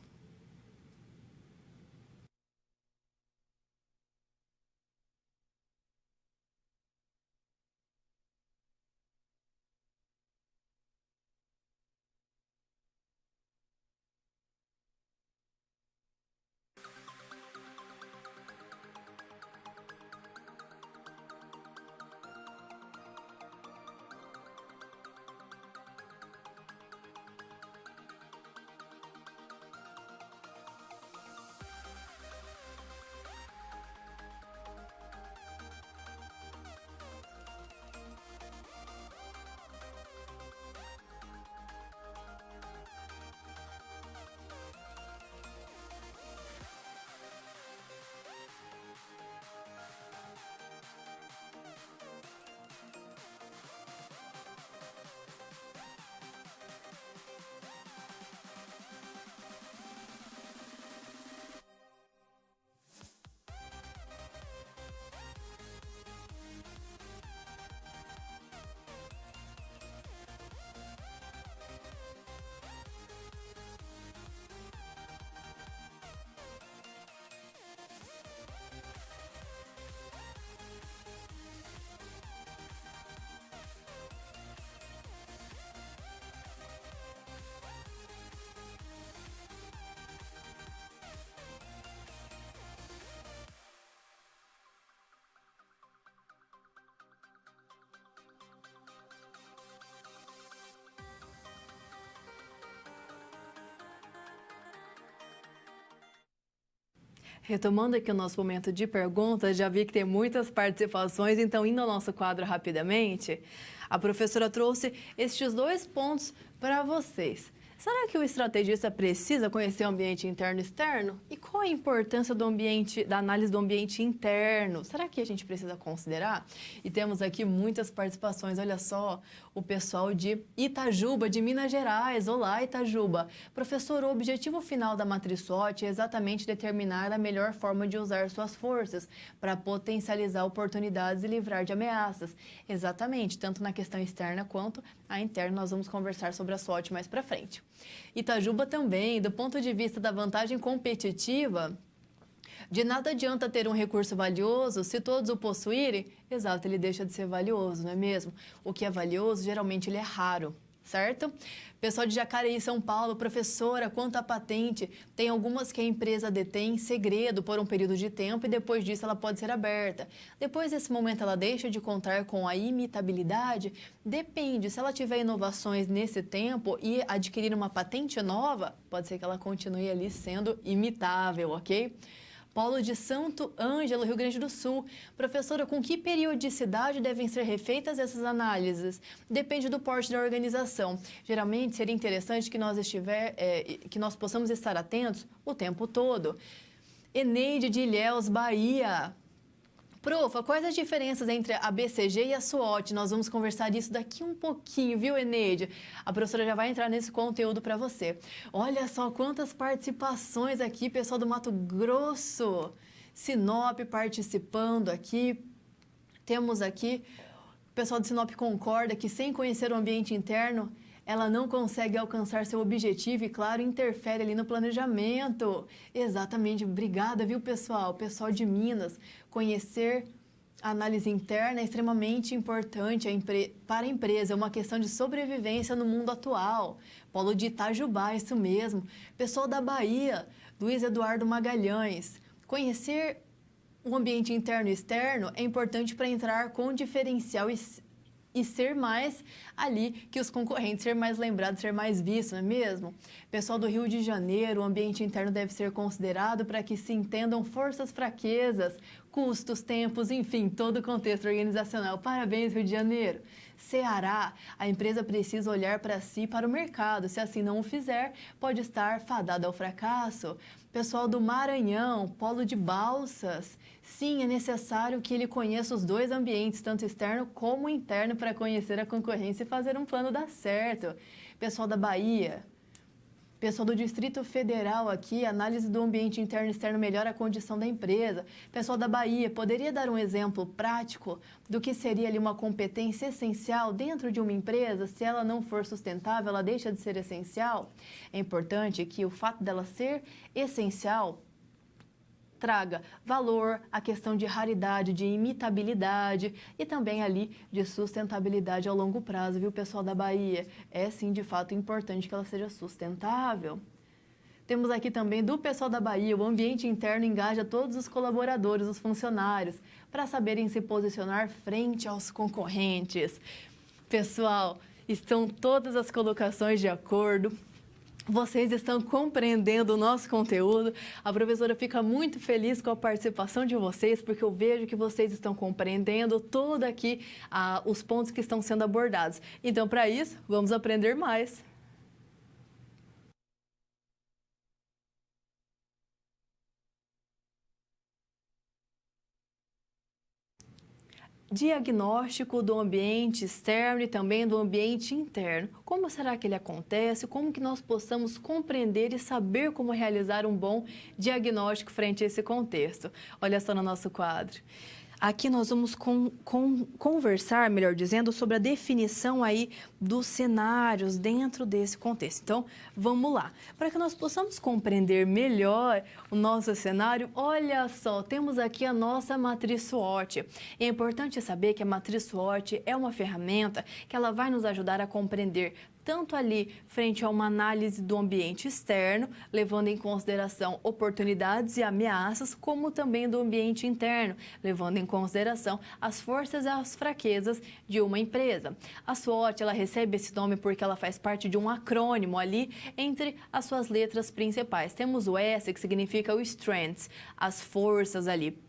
Retomando aqui o nosso momento de perguntas, já vi que tem muitas participações, então indo ao nosso quadro rapidamente, a professora trouxe estes dois pontos para vocês. Será que o estrategista precisa conhecer o ambiente interno e externo? E qual a importância da análise do ambiente interno? Será que a gente precisa considerar? E temos aqui muitas participações, olha só, o pessoal de Itajuba, de Minas Gerais. Olá, Itajuba. Professor, o objetivo final da matriz SWOT é exatamente determinar a melhor forma de usar suas forças para potencializar oportunidades e livrar de ameaças. Exatamente, tanto na questão externa quanto a interna. Nós vamos conversar sobre a SWOT mais para frente. Itajuba também, do ponto de vista da vantagem competitiva, de nada adianta ter um recurso valioso se todos o possuírem. Exato, ele deixa de ser valioso, não é mesmo? O que é valioso, geralmente ele é raro, certo? Pessoal de Jacareí, São Paulo, professora, quanto à patente, tem algumas que a empresa detém em segredo por um período de tempo e depois disso ela pode ser aberta. Depois desse momento ela deixa de contar com a imitabilidade? Depende, se ela tiver inovações nesse tempo e adquirir uma patente nova, pode ser que ela continue ali sendo imitável, ok? Polo de Santo Ângelo, Rio Grande do Sul. Professora, com que periodicidade devem ser refeitas essas análises? Depende do porte da organização. Geralmente, seria interessante que nós possamos estar atentos o tempo todo. Eneide de Ilhéus, Bahia. Profa, quais as diferenças entre a BCG e a SWOT? Nós vamos conversar isso daqui um pouquinho, viu, Eneide? A professora já vai entrar nesse conteúdo para você. Olha só quantas participações aqui, pessoal do Mato Grosso. Sinop participando aqui. Temos aqui, o pessoal de Sinop concorda que sem conhecer o ambiente interno, ela não consegue alcançar seu objetivo e, claro, interfere ali no planejamento. Exatamente. Obrigada, viu, pessoal? Pessoal de Minas, conhecer a análise interna é extremamente importante para a empresa. É uma questão de sobrevivência no mundo atual. Polo de Itajubá, isso mesmo. Pessoal da Bahia, Luiz Eduardo Magalhães. Conhecer o ambiente interno e externo é importante para entrar com diferencial e ser mais ali que os concorrentes, ser mais lembrado, ser mais visto, não é mesmo? Pessoal do Rio de Janeiro, o ambiente interno deve ser considerado para que se entendam forças, fraquezas, custos, tempos, enfim, todo o contexto organizacional. Parabéns, Rio de Janeiro. Ceará, a empresa precisa olhar para si e para o mercado. Se assim não o fizer, pode estar fadada ao fracasso. Pessoal do Maranhão, Polo de Balsas. Sim, é necessário que ele conheça os dois ambientes, tanto externo como interno, para conhecer a concorrência e fazer um plano dar certo. Pessoal da Bahia, pessoal do Distrito Federal aqui, análise do ambiente interno e externo melhora a condição da empresa. Pessoal da Bahia, poderia dar um exemplo prático do que seria ali uma competência essencial dentro de uma empresa? Se ela não for sustentável, ela deixa de ser essencial? É importante que o fato dela ser essencial traga valor, a questão de raridade, de imitabilidade e também ali de sustentabilidade ao longo prazo, viu, pessoal da Bahia? É sim, de fato, importante que ela seja sustentável. Temos aqui também do pessoal da Bahia, o ambiente interno engaja todos os colaboradores, os funcionários, para saberem se posicionar frente aos concorrentes. Pessoal, estão todas as colocações de acordo. Vocês estão compreendendo o nosso conteúdo. A professora fica muito feliz com a participação de vocês, porque eu vejo que vocês estão compreendendo todo aqui os pontos que estão sendo abordados. Então, para isso, vamos aprender mais. Diagnóstico do ambiente externo e também do ambiente interno. Como será que ele acontece? Como que nós possamos compreender e saber como realizar um bom diagnóstico frente a esse contexto? Olha só no nosso quadro. Aqui nós vamos conversar, melhor dizendo, sobre a definição aí dos cenários dentro desse contexto. Então, vamos lá. Para que nós possamos compreender melhor o nosso cenário, olha só, temos aqui a nossa matriz SWOT. É importante saber que a matriz SWOT é uma ferramenta que ela vai nos ajudar a compreender tanto ali frente a uma análise do ambiente externo, levando em consideração oportunidades e ameaças, como também do ambiente interno, levando em consideração as forças e as fraquezas de uma empresa. A SWOT, ela recebe esse nome porque ela faz parte de um acrônimo ali entre as suas letras principais. Temos o S, que significa o strengths, as forças ali.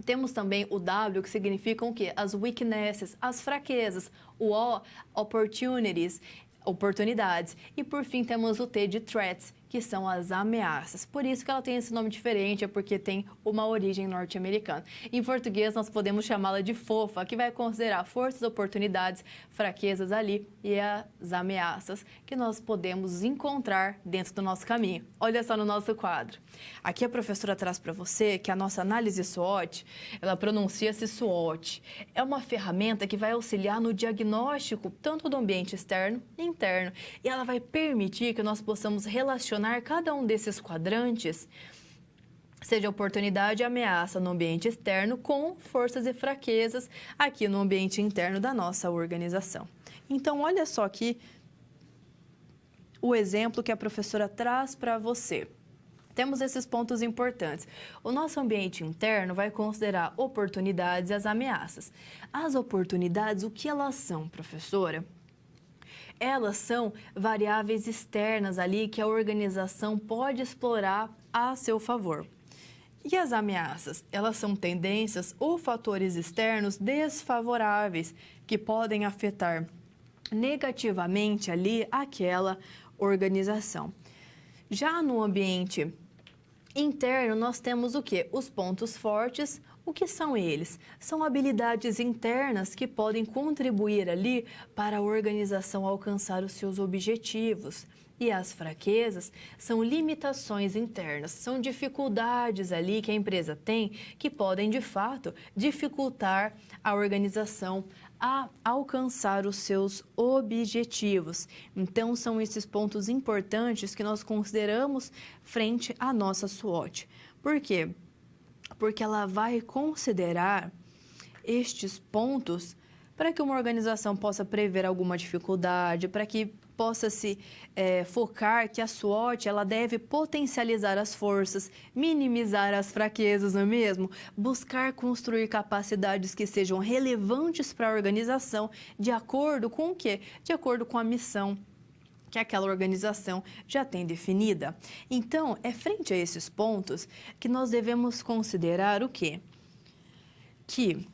Temos também o W, que significa o quê? As weaknesses, as fraquezas. O O, opportunities, oportunidades. E, por fim, temos o T de threats, que são as ameaças. Por isso que ela tem esse nome diferente, é porque tem uma origem norte-americana. Em português, nós podemos chamá-la de fofa, que vai considerar forças, oportunidades, fraquezas ali e as ameaças que nós podemos encontrar dentro do nosso caminho. Olha só no nosso quadro. Aqui a professora traz para você que a nossa análise SWOT, ela pronuncia-se SWOT. É uma ferramenta que vai auxiliar no diagnóstico tanto do ambiente externo e interno. E ela vai permitir que nós possamos relacionar cada um desses quadrantes, seja oportunidade e ameaça no ambiente externo, com forças e fraquezas aqui no ambiente interno da nossa organização. Então, olha só aqui o exemplo que a professora traz para você. Temos esses pontos importantes. O nosso ambiente interno vai considerar oportunidades e as ameaças. As oportunidades, o que elas são, professora? Elas são variáveis externas ali que a organização pode explorar a seu favor. E as ameaças? Elas são tendências ou fatores externos desfavoráveis que podem afetar negativamente ali aquela organização. Já no ambiente interno, nós temos o quê? Os pontos fortes. O que são eles? São habilidades internas que podem contribuir ali para a organização alcançar os seus objetivos. E as fraquezas são limitações internas, são dificuldades ali que a empresa tem que podem, de fato, dificultar a organização a alcançar os seus objetivos. Então, são esses pontos importantes que nós consideramos frente à nossa SWOT. Por quê? Porque ela vai considerar estes pontos para que uma organização possa prever alguma dificuldade, para que possa se focar que a SWOT ela deve potencializar as forças, minimizar as fraquezas, não é mesmo? Buscar construir capacidades que sejam relevantes para a organização, de acordo com o quê? De acordo com a missão que aquela organização já tem definida. Então, é frente a esses pontos que nós devemos considerar o quê? Que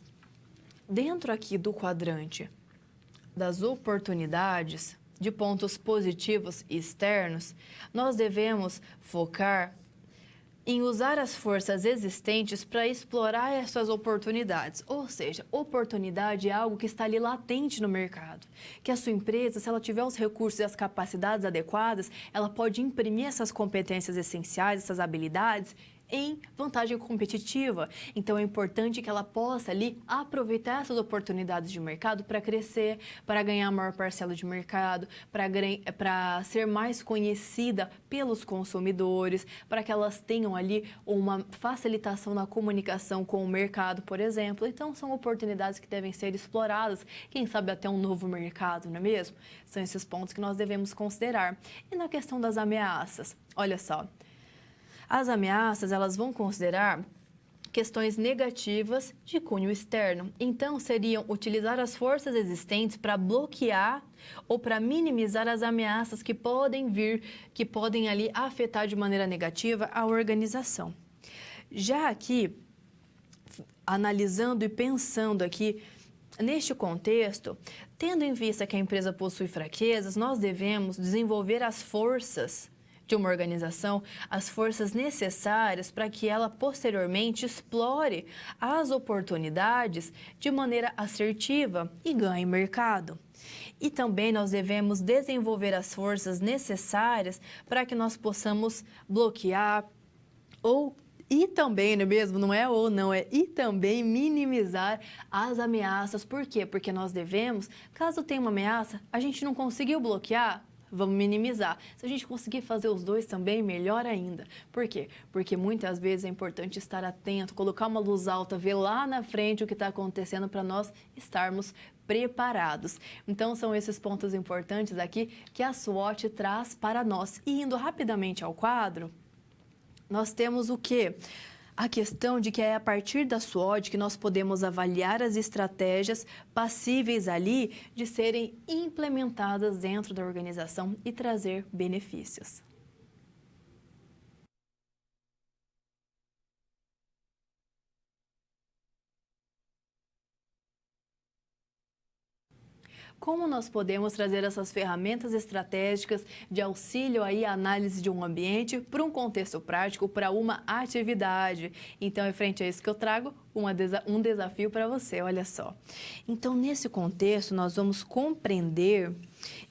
dentro aqui do quadrante das oportunidades, de pontos positivos externos, nós devemos focar em usar as forças existentes para explorar essas oportunidades. Ou seja, oportunidade é algo que está ali latente no mercado. Que a sua empresa, se ela tiver os recursos e as capacidades adequadas, ela pode imprimir essas competências essenciais, essas habilidades, em vantagem competitiva. Então, é importante que ela possa ali aproveitar essas oportunidades de mercado para crescer, para ganhar maior parcela de mercado, para ser mais conhecida pelos consumidores, para que elas tenham ali uma facilitação na comunicação com o mercado, por exemplo. Então, são oportunidades que devem ser exploradas, quem sabe até um novo mercado, não é mesmo? São esses pontos que nós devemos considerar. E na questão das ameaças, olha só, as ameaças, elas vão considerar questões negativas de cunho externo. Então, seriam utilizar as forças existentes para bloquear ou para minimizar as ameaças que podem vir, que podem ali afetar de maneira negativa a organização. Já aqui, analisando e pensando aqui neste contexto, tendo em vista que a empresa possui fraquezas, nós devemos desenvolver as forças de uma organização, as forças necessárias para que ela posteriormente explore as oportunidades de maneira assertiva e ganhe mercado. E também nós devemos desenvolver as forças necessárias para que nós possamos bloquear e também, não é mesmo? Não é ou não, é e também minimizar as ameaças. Por quê? Porque nós devemos, caso tenha uma ameaça, a gente não conseguiu bloquear, vamos minimizar. Se a gente conseguir fazer os dois também, melhor ainda. Por quê? Porque muitas vezes é importante estar atento, colocar uma luz alta, ver lá na frente o que está acontecendo para nós estarmos preparados. Então, são esses pontos importantes aqui que a SWOT traz para nós. E indo rapidamente ao quadro, nós temos o quê? A questão de que é a partir da SWOT que nós podemos avaliar as estratégias passíveis ali de serem implementadas dentro da organização e trazer benefícios. Como nós podemos trazer essas ferramentas estratégicas de auxílio aí à análise de um ambiente para um contexto prático, para uma atividade? Então, é frente a isso que eu trago um desafio para você, olha só. Então, nesse contexto, nós vamos compreender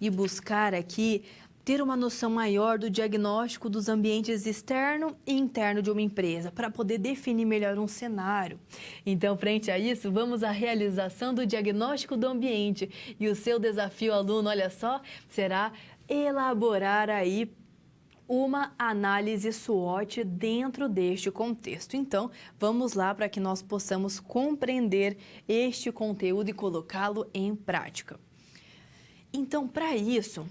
e buscar aqui ter uma noção maior do diagnóstico dos ambientes externo e interno de uma empresa, para poder definir melhor um cenário. Então, frente a isso, vamos à realização do diagnóstico do ambiente. E o seu desafio, aluno, olha só, será elaborar aí uma análise SWOT dentro deste contexto. Então, vamos lá para que nós possamos compreender este conteúdo e colocá-lo em prática. Então, para isso,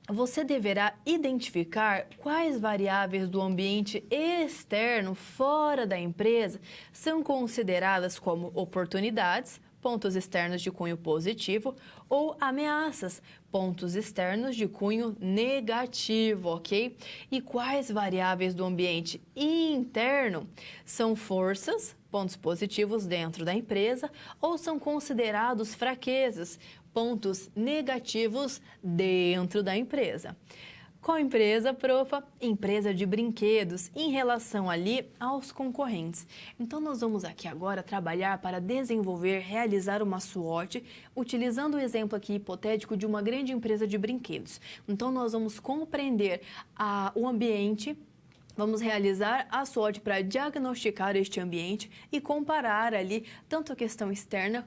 você deverá identificar quais variáveis do ambiente externo, fora da empresa, são consideradas como oportunidades pontos externos de cunho positivo, ou ameaças, pontos externos de cunho negativo, ok? E quais variáveis do ambiente interno são forças, pontos positivos dentro da empresa, ou são considerados fraquezas, pontos negativos dentro da empresa? Qual empresa, profa? Empresa de brinquedos, em relação ali aos concorrentes. Então, nós vamos aqui agora trabalhar para desenvolver, realizar uma SWOT, utilizando o exemplo aqui hipotético de uma grande empresa de brinquedos. Então, nós vamos compreender o ambiente. Vamos realizar a SWOT para diagnosticar este ambiente e comparar ali tanto a questão externa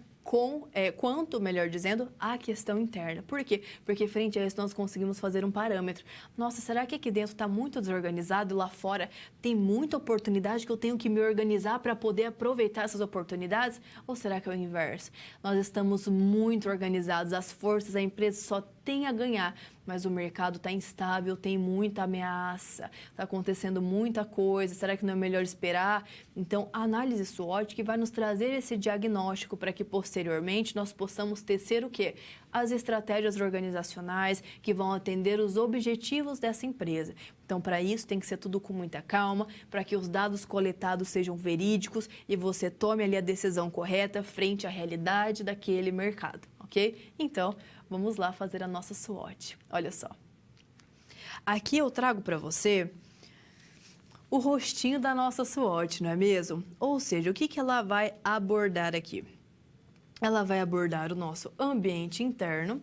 quanto, melhor dizendo, a questão interna. Por quê? Porque frente a isso nós conseguimos fazer um parâmetro. Nossa, será que aqui dentro está muito desorganizado e lá fora tem muita oportunidade que eu tenho que me organizar para poder aproveitar essas oportunidades? Ou será que é o inverso? Nós estamos muito organizados, as forças da empresa só têm a ganhar, mas o mercado está instável, tem muita ameaça, está acontecendo muita coisa, será que não é melhor esperar? Então, a análise SWOT que vai nos trazer esse diagnóstico para que posteriormente nós possamos tecer o quê? As estratégias organizacionais que vão atender os objetivos dessa empresa. Então, para isso, tem que ser tudo com muita calma, para que os dados coletados sejam verídicos e você tome ali a decisão correta frente à realidade daquele mercado, ok? Então, vamos lá fazer a nossa SWOT. Olha só. Aqui eu trago para você o rostinho da nossa SWOT, não é mesmo? Ou seja, o que ela vai abordar aqui? Ela vai abordar o nosso ambiente interno,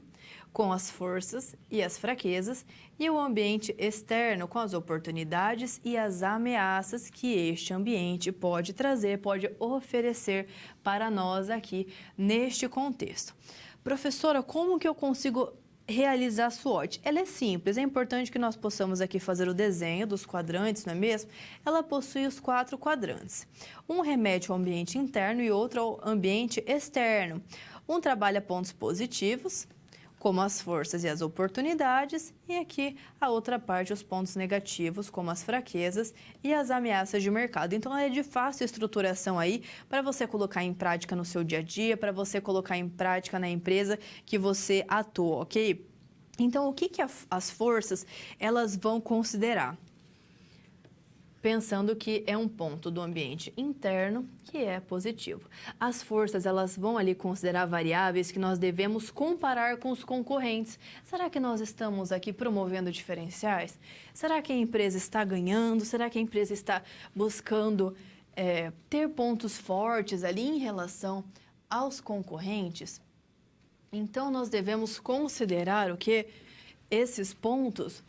com as forças e as fraquezas, e o ambiente externo, com as oportunidades e as ameaças que este ambiente pode trazer, pode oferecer para nós aqui neste contexto. Professora, como que eu consigo realizar a SWOT? Ela é simples, é importante que nós possamos aqui fazer o desenho dos quadrantes, não é mesmo? Ela possui os 4 quadrantes. Um remete ao ambiente interno e outro ao ambiente externo. Um trabalha pontos positivos, como as forças e as oportunidades, e aqui a outra parte, os pontos negativos, como as fraquezas e as ameaças de mercado. Então, é de fácil estruturação aí para você colocar em prática no seu dia a dia, para você colocar em prática na empresa que você atua, ok? Então, o que as forças elas vão considerar? Pensando que é um ponto do ambiente interno que é positivo. As forças, elas vão ali considerar variáveis que nós devemos comparar com os concorrentes. Será que nós estamos aqui promovendo diferenciais? Será que a empresa está ganhando? Será que a empresa está buscando ter pontos fortes ali em relação aos concorrentes? Então, nós devemos considerar o que? Esses pontos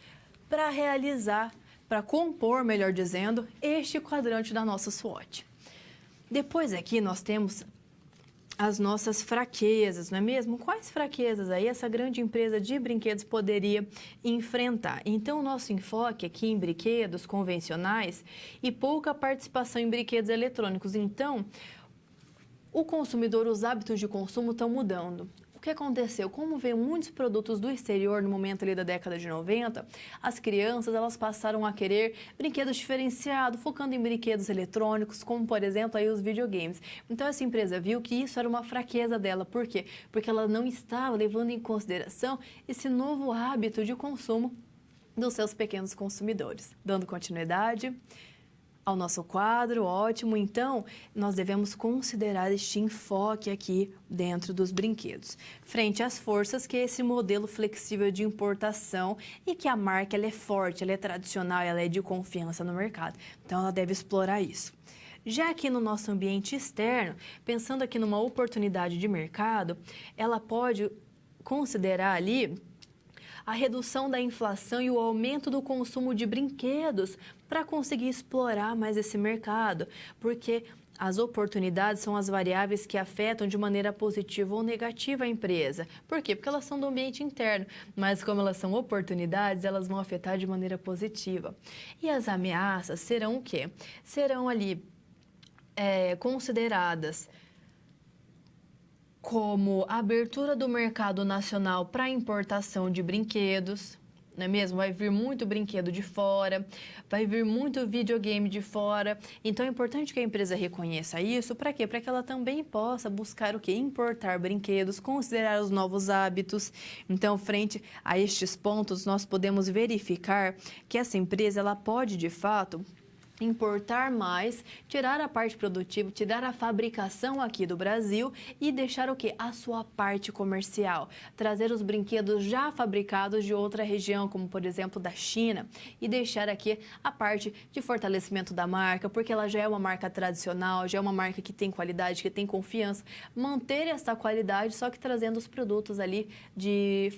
para realizar, para compor, melhor dizendo, este quadrante da nossa SWOT. Depois aqui nós temos as nossas fraquezas, não é mesmo? Quais fraquezas aí essa grande empresa de brinquedos poderia enfrentar? Então, o nosso enfoque aqui em brinquedos convencionais e pouca participação em brinquedos eletrônicos. Então, o consumidor, os hábitos de consumo estão mudando. O que aconteceu? Como veio muitos produtos do exterior no momento ali da década de 90, as crianças elas passaram a querer brinquedos diferenciados, focando em brinquedos eletrônicos, como por exemplo aí os videogames. Então essa empresa viu que isso era uma fraqueza dela. Por quê? Porque ela não estava levando em consideração esse novo hábito de consumo dos seus pequenos consumidores. Dando continuidade ao nosso quadro, ótimo. Então, nós devemos considerar este enfoque aqui dentro dos brinquedos. Frente às forças, que é esse modelo flexível de importação e que a marca ela é forte, ela é tradicional, ela é de confiança no mercado. Então, ela deve explorar isso. Já aqui no nosso ambiente externo, pensando aqui numa oportunidade de mercado, ela pode considerar ali a redução da inflação e o aumento do consumo de brinquedos para conseguir explorar mais esse mercado, porque as oportunidades são as variáveis que afetam de maneira positiva ou negativa a empresa. Por quê? Porque elas são do ambiente interno, mas como elas são oportunidades, elas vão afetar de maneira positiva. E as ameaças serão o quê? Serão ali consideradas como a abertura do mercado nacional para importação de brinquedos. não é mesmo? Vai vir muito brinquedo de fora, vai vir muito videogame de fora. Então é importante que a empresa reconheça isso. Para quê? Para que ela também possa buscar o quê? Importar brinquedos, considerar os novos hábitos. Então, frente a estes pontos, nós podemos verificar que essa empresa ela pode, de fato, importar mais, tirar a parte produtiva, tirar a fabricação aqui do Brasil e deixar o quê? A sua parte comercial. Trazer os brinquedos já fabricados de outra região, como por exemplo da China, e deixar aqui a parte de fortalecimento da marca, porque ela já é uma marca tradicional, já é uma marca que tem qualidade, que tem confiança. Manter essa qualidade, só que trazendo os produtos ali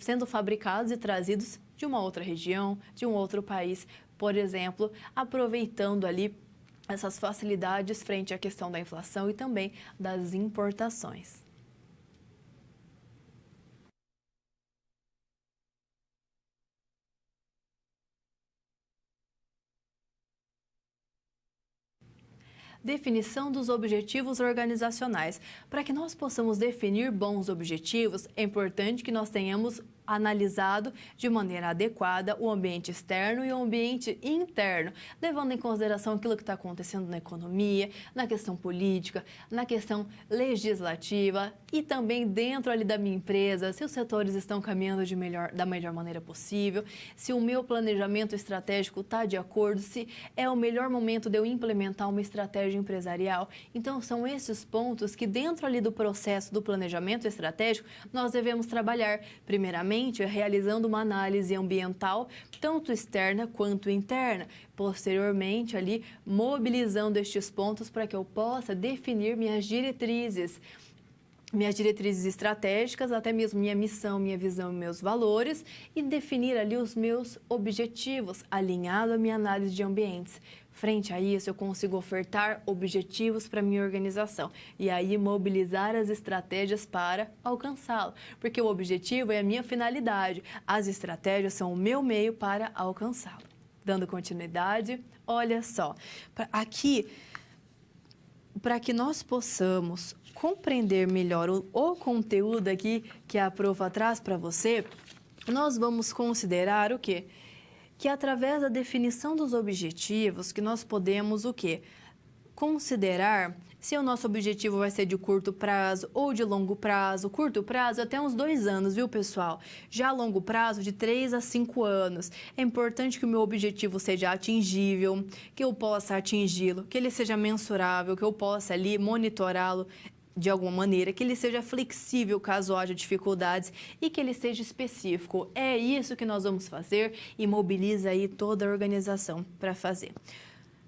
sendo fabricados e trazidos de uma outra região, de um outro país, por exemplo, aproveitando ali essas facilidades frente à questão da inflação e também das importações. Definição dos objetivos organizacionais. Para que nós possamos definir bons objetivos, é importante que nós tenhamos analisado de maneira adequada o ambiente externo e o ambiente interno, levando em consideração aquilo que está acontecendo na economia, na questão política, na questão legislativa e também dentro ali da minha empresa, se os setores estão caminhando da melhor maneira possível, se o meu planejamento estratégico está de acordo, se é o melhor momento de eu implementar uma estratégia empresarial. Então, são esses pontos que dentro ali do processo do planejamento estratégico, nós devemos trabalhar, primeiramente, realizando uma análise ambiental, tanto externa quanto interna. Posteriormente, ali, mobilizando estes pontos para que eu possa definir minhas diretrizes estratégicas, até mesmo minha missão, minha visão e meus valores, e definir ali os meus objetivos, alinhado à minha análise de ambientes. Frente a isso, eu consigo ofertar objetivos para a minha organização e aí mobilizar as estratégias para alcançá-lo, porque o objetivo é a minha finalidade, as estratégias são o meu meio para alcançá-lo. Dando continuidade, olha só, aqui, para que nós possamos compreender melhor o conteúdo aqui que a prova traz para você, nós vamos considerar o quê? Que através da definição dos objetivos que nós podemos o quê? Considerar se o nosso objetivo vai ser de curto prazo ou de longo prazo. Curto prazo até uns 2 anos, viu, pessoal? Já longo prazo de 3 a 5 anos. É importante que o meu objetivo seja atingível, que eu possa atingi-lo, que ele seja mensurável, que eu possa ali monitorá-lo de alguma maneira, que ele seja flexível caso haja dificuldades e que ele seja específico. É isso que nós vamos fazer e mobiliza aí toda a organização para fazer.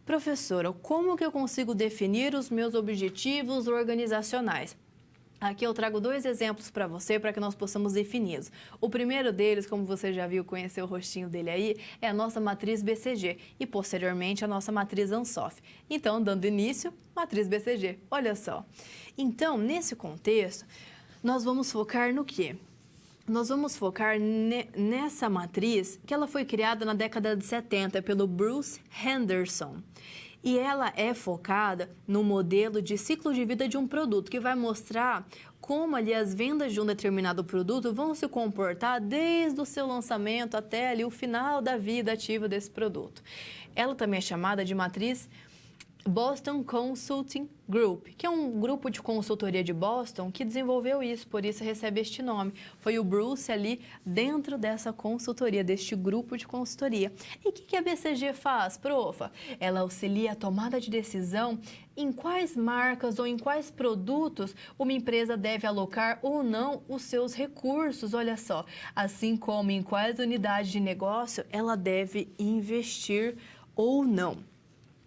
Professora, como que eu consigo definir os meus objetivos organizacionais? Aqui eu trago 2 exemplos para você, para que nós possamos defini-los. O primeiro deles, como você já viu, conheceu o rostinho dele aí, é a nossa matriz BCG e, posteriormente, a nossa matriz ANSOF. Então, dando início, matriz BCG. Olha só. Então, nesse contexto, nós vamos focar no quê? Nós vamos focar nessa matriz que ela foi criada na década de 70 pelo Bruce Henderson. E ela é focada no modelo de ciclo de vida de um produto, que vai mostrar como ali as vendas de um determinado produto vão se comportar desde o seu lançamento até ali o final da vida ativa desse produto. Ela também é chamada de matriz Boston Consulting Group, que é um grupo de consultoria de Boston que desenvolveu isso, por isso recebe este nome. Foi o Bruce ali dentro dessa consultoria, deste grupo de consultoria. E o que a BCG faz, profa? Ela auxilia a tomada de decisão em quais marcas ou em quais produtos uma empresa deve alocar ou não os seus recursos, olha só. Assim como em quais unidades de negócio ela deve investir ou não.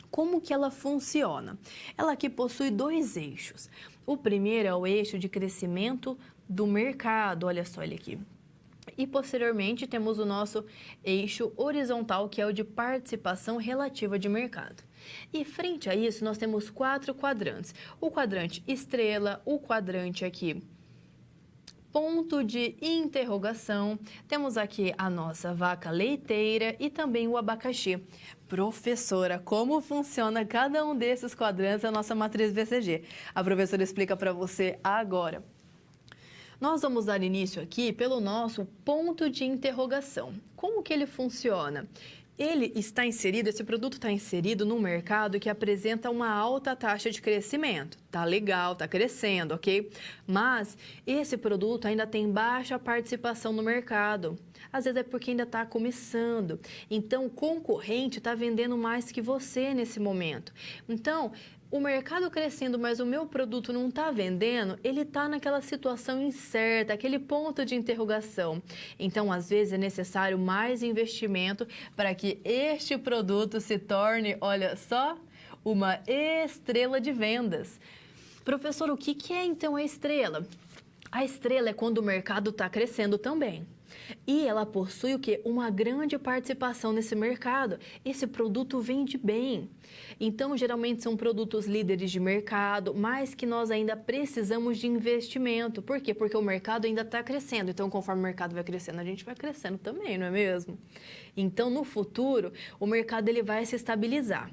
Como que ela funciona? Ela aqui possui 2 eixos. O primeiro é o eixo de crescimento do mercado, olha só ele aqui. E posteriormente temos o nosso eixo horizontal, que é o de participação relativa de mercado. E frente a isso nós temos 4 quadrantes. O quadrante estrela, o quadrante aqui ponto de interrogação, temos aqui a nossa vaca leiteira e também o abacaxi. Professora, como funciona cada um desses quadrantes da nossa matriz BCG? A professora explica para você agora. Nós vamos dar início aqui pelo nosso ponto de interrogação. Como que ele funciona? Ele está inserido, esse produto está inserido num mercado que apresenta uma alta taxa de crescimento. Tá legal, tá crescendo, ok? Mas esse produto ainda tem baixa participação no mercado. Às vezes é porque ainda está começando. Então, o concorrente está vendendo mais que você nesse momento. Então, o mercado crescendo, mas o meu produto não está vendendo, ele está naquela situação incerta, aquele ponto de interrogação. Então, às vezes, é necessário mais investimento para que este produto se torne, olha só, uma estrela de vendas. Professor, o que é então a estrela? A estrela é quando o mercado está crescendo também. E ela possui o quê? Uma grande participação nesse mercado. Esse produto vende bem. Então, geralmente são produtos líderes de mercado, mas que nós ainda precisamos de investimento. Por quê? Porque o mercado ainda está crescendo. Então, conforme o mercado vai crescendo, a gente vai crescendo também, não é mesmo? Então, no futuro, o mercado ele vai se estabilizar.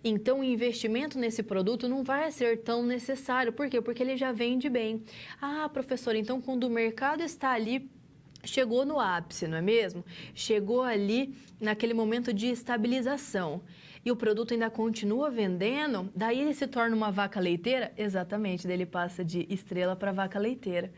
Então, o investimento nesse produto não vai ser tão necessário. Por quê? Porque ele já vende bem. Ah, professor, então quando o mercado está ali, chegou no ápice, não é mesmo? Chegou ali naquele momento de estabilização e o produto ainda continua vendendo, daí ele se torna uma vaca leiteira? Exatamente, daí ele passa de estrela para vaca leiteira.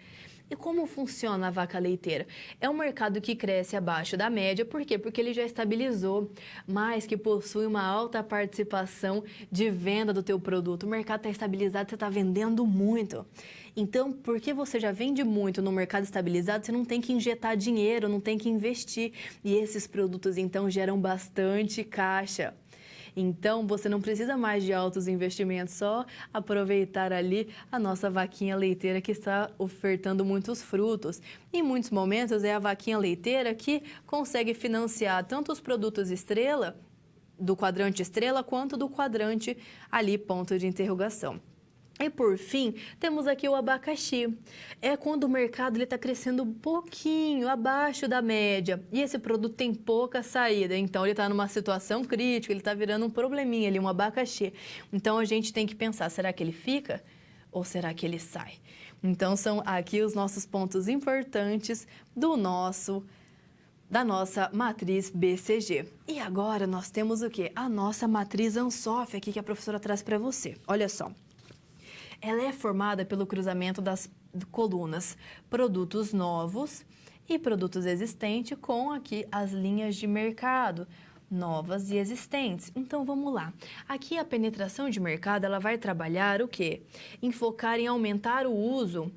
E como funciona a vaca leiteira? É um mercado que cresce abaixo da média, por quê? Porque ele já estabilizou, mas que possui uma alta participação de venda do teu produto. O mercado está estabilizado, você está vendendo muito. Então, porque você já vende muito no mercado estabilizado, você não tem que injetar dinheiro, não tem que investir. E esses produtos, então, geram bastante caixa. Então, você não precisa mais de altos investimentos, só aproveitar ali a nossa vaquinha leiteira que está ofertando muitos frutos. Em muitos momentos, é a vaquinha leiteira que consegue financiar tanto os produtos estrela, do quadrante estrela, quanto do quadrante ali, ponto de interrogação. E por fim, temos aqui o abacaxi. É quando o mercado está crescendo um pouquinho abaixo da média e esse produto tem pouca saída. Então, ele está numa situação crítica, ele está virando um probleminha ali, um abacaxi. Então, a gente tem que pensar, será que ele fica ou será que ele sai? Então, são aqui os nossos pontos importantes da nossa matriz BCG. E agora nós temos o quê? A nossa matriz Ansoff aqui que a professora traz para você. Olha só. Ela é formada pelo cruzamento das colunas produtos novos e produtos existentes com aqui as linhas de mercado novas e existentes. Então, vamos lá. Aqui a penetração de mercado, ela vai trabalhar o quê? Focar em aumentar o uso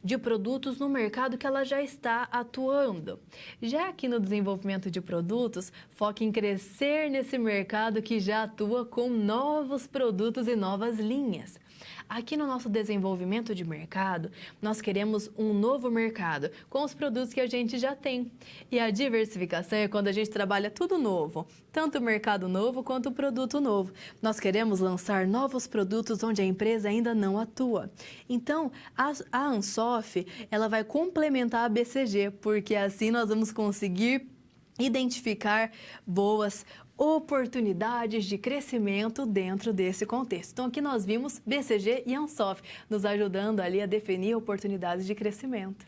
de produtos no mercado que ela já está atuando. Já aqui no desenvolvimento de produtos, foca em crescer nesse mercado que já atua com novos produtos e novas linhas. Aqui no nosso desenvolvimento de mercado, nós queremos um novo mercado com os produtos que a gente já tem. E a diversificação é quando a gente trabalha tudo novo, tanto o mercado novo quanto o produto novo. Nós queremos lançar novos produtos onde a empresa ainda não atua. Então, a Ansoff, ela vai complementar a BCG, porque assim nós vamos conseguir identificar boas oportunidades de crescimento dentro desse contexto. Então, aqui nós vimos BCG e Ansoff nos ajudando ali a definir oportunidades de crescimento.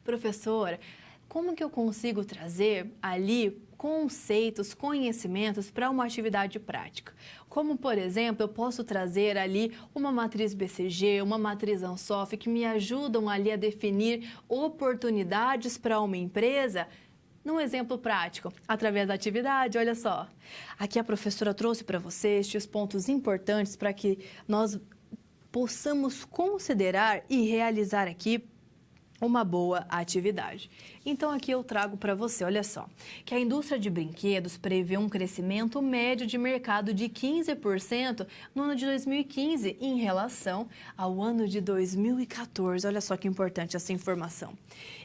Professora, como que eu consigo trazer ali conceitos, conhecimentos para uma atividade prática? Como, por exemplo, eu posso trazer ali uma matriz BCG, uma matriz Ansoff, que me ajudam ali a definir oportunidades para uma empresa? Num exemplo prático, através da atividade, olha só. Aqui a professora trouxe para vocês estes pontos importantes para que nós possamos considerar e realizar aqui uma boa atividade. Então, aqui eu trago para você, olha só, que a indústria de brinquedos prevê um crescimento médio de mercado de 15% no ano de 2015 em relação ao ano de 2014. Olha só que importante essa informação.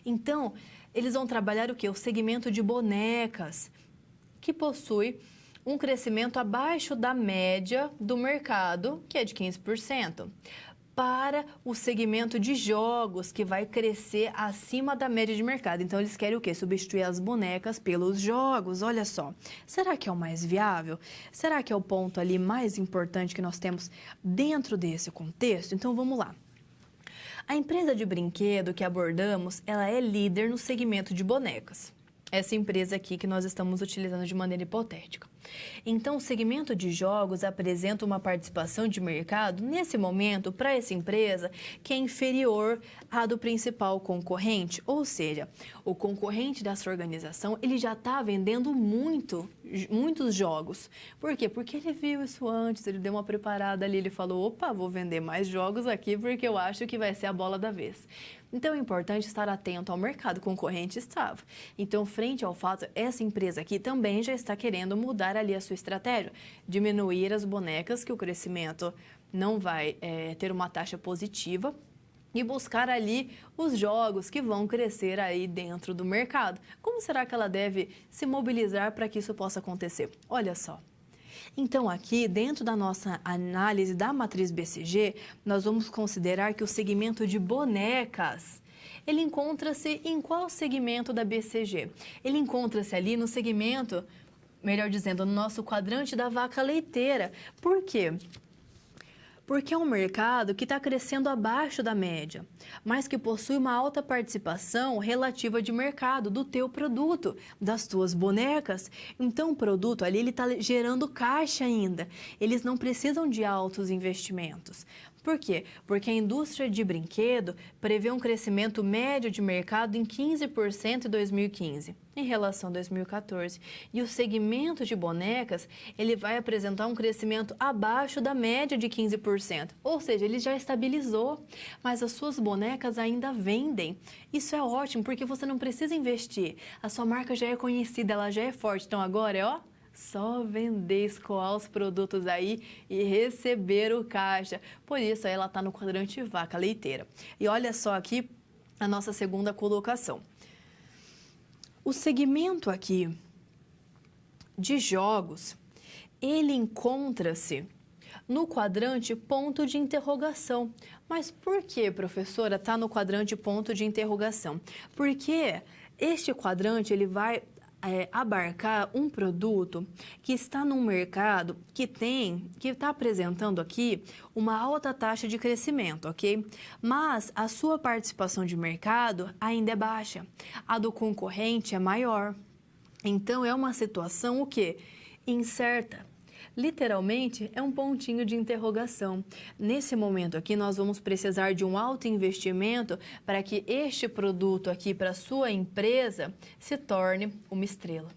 Então, eles vão trabalhar o quê? O segmento de bonecas, que possui um crescimento abaixo da média do mercado, que é de 15%. para o segmento de jogos, que vai crescer acima da média de mercado. Então, eles querem o quê? Substituir as bonecas pelos jogos. Olha só, será que é o mais viável? Será que é o ponto ali mais importante que nós temos dentro desse contexto? Então, vamos lá. A empresa de brinquedo que abordamos, ela é líder no segmento de bonecas. Essa empresa aqui que nós estamos utilizando de maneira hipotética. Então, o segmento de jogos apresenta uma participação de mercado, nesse momento, para essa empresa, que é inferior à do principal concorrente. Ou seja, o concorrente dessa organização, ele já está vendendo muitos jogos. Por quê? Porque ele viu isso antes, ele deu uma preparada ali, ele falou, opa, vou vender mais jogos aqui porque eu acho que vai ser a bola da vez. Então, é importante estar atento ao mercado concorrente estava. Então, frente ao fato, essa empresa aqui também já está querendo mudar ali a sua estratégia, diminuir as bonecas, que o crescimento não vai ter uma taxa positiva, e buscar ali os jogos que vão crescer aí dentro do mercado. Como será que ela deve se mobilizar para que isso possa acontecer? Olha só. Então, aqui, dentro da nossa análise da matriz BCG, nós vamos considerar que o segmento de bonecas, ele encontra-se em qual segmento da BCG? Ele encontra-se ali no segmento, melhor dizendo, no nosso quadrante da vaca leiteira. Por quê? Porque é um mercado que está crescendo abaixo da média, mas que possui uma alta participação relativa de mercado do teu produto, das tuas bonecas. Então, o produto ali está gerando caixa ainda. Eles não precisam de altos investimentos. Por quê? Porque a indústria de brinquedo prevê um crescimento médio de mercado em 15% em 2015, em relação a 2014. E o segmento de bonecas, ele vai apresentar um crescimento abaixo da média de 15%. Ou seja, ele já estabilizou, mas as suas bonecas ainda vendem. Isso é ótimo, porque você não precisa investir. A sua marca já é conhecida, ela já é forte. Então, agora é, só vender, escoar os produtos aí e receber o caixa. Por isso, ela está no quadrante vaca leiteira. E olha só aqui a nossa segunda colocação. O segmento aqui de jogos, ele encontra-se no quadrante ponto de interrogação. Mas por que, professora, está no quadrante ponto de interrogação? Porque este quadrante, ele vai abarcar um produto que está num mercado que está apresentando aqui uma alta taxa de crescimento, ok? Mas a sua participação de mercado ainda é baixa, a do concorrente é maior. Então, é uma situação o quê? Incerta. Literalmente, é um pontinho de interrogação. Nesse momento aqui, nós vamos precisar de um alto investimento para que este produto aqui, para a sua empresa, se torne uma estrela.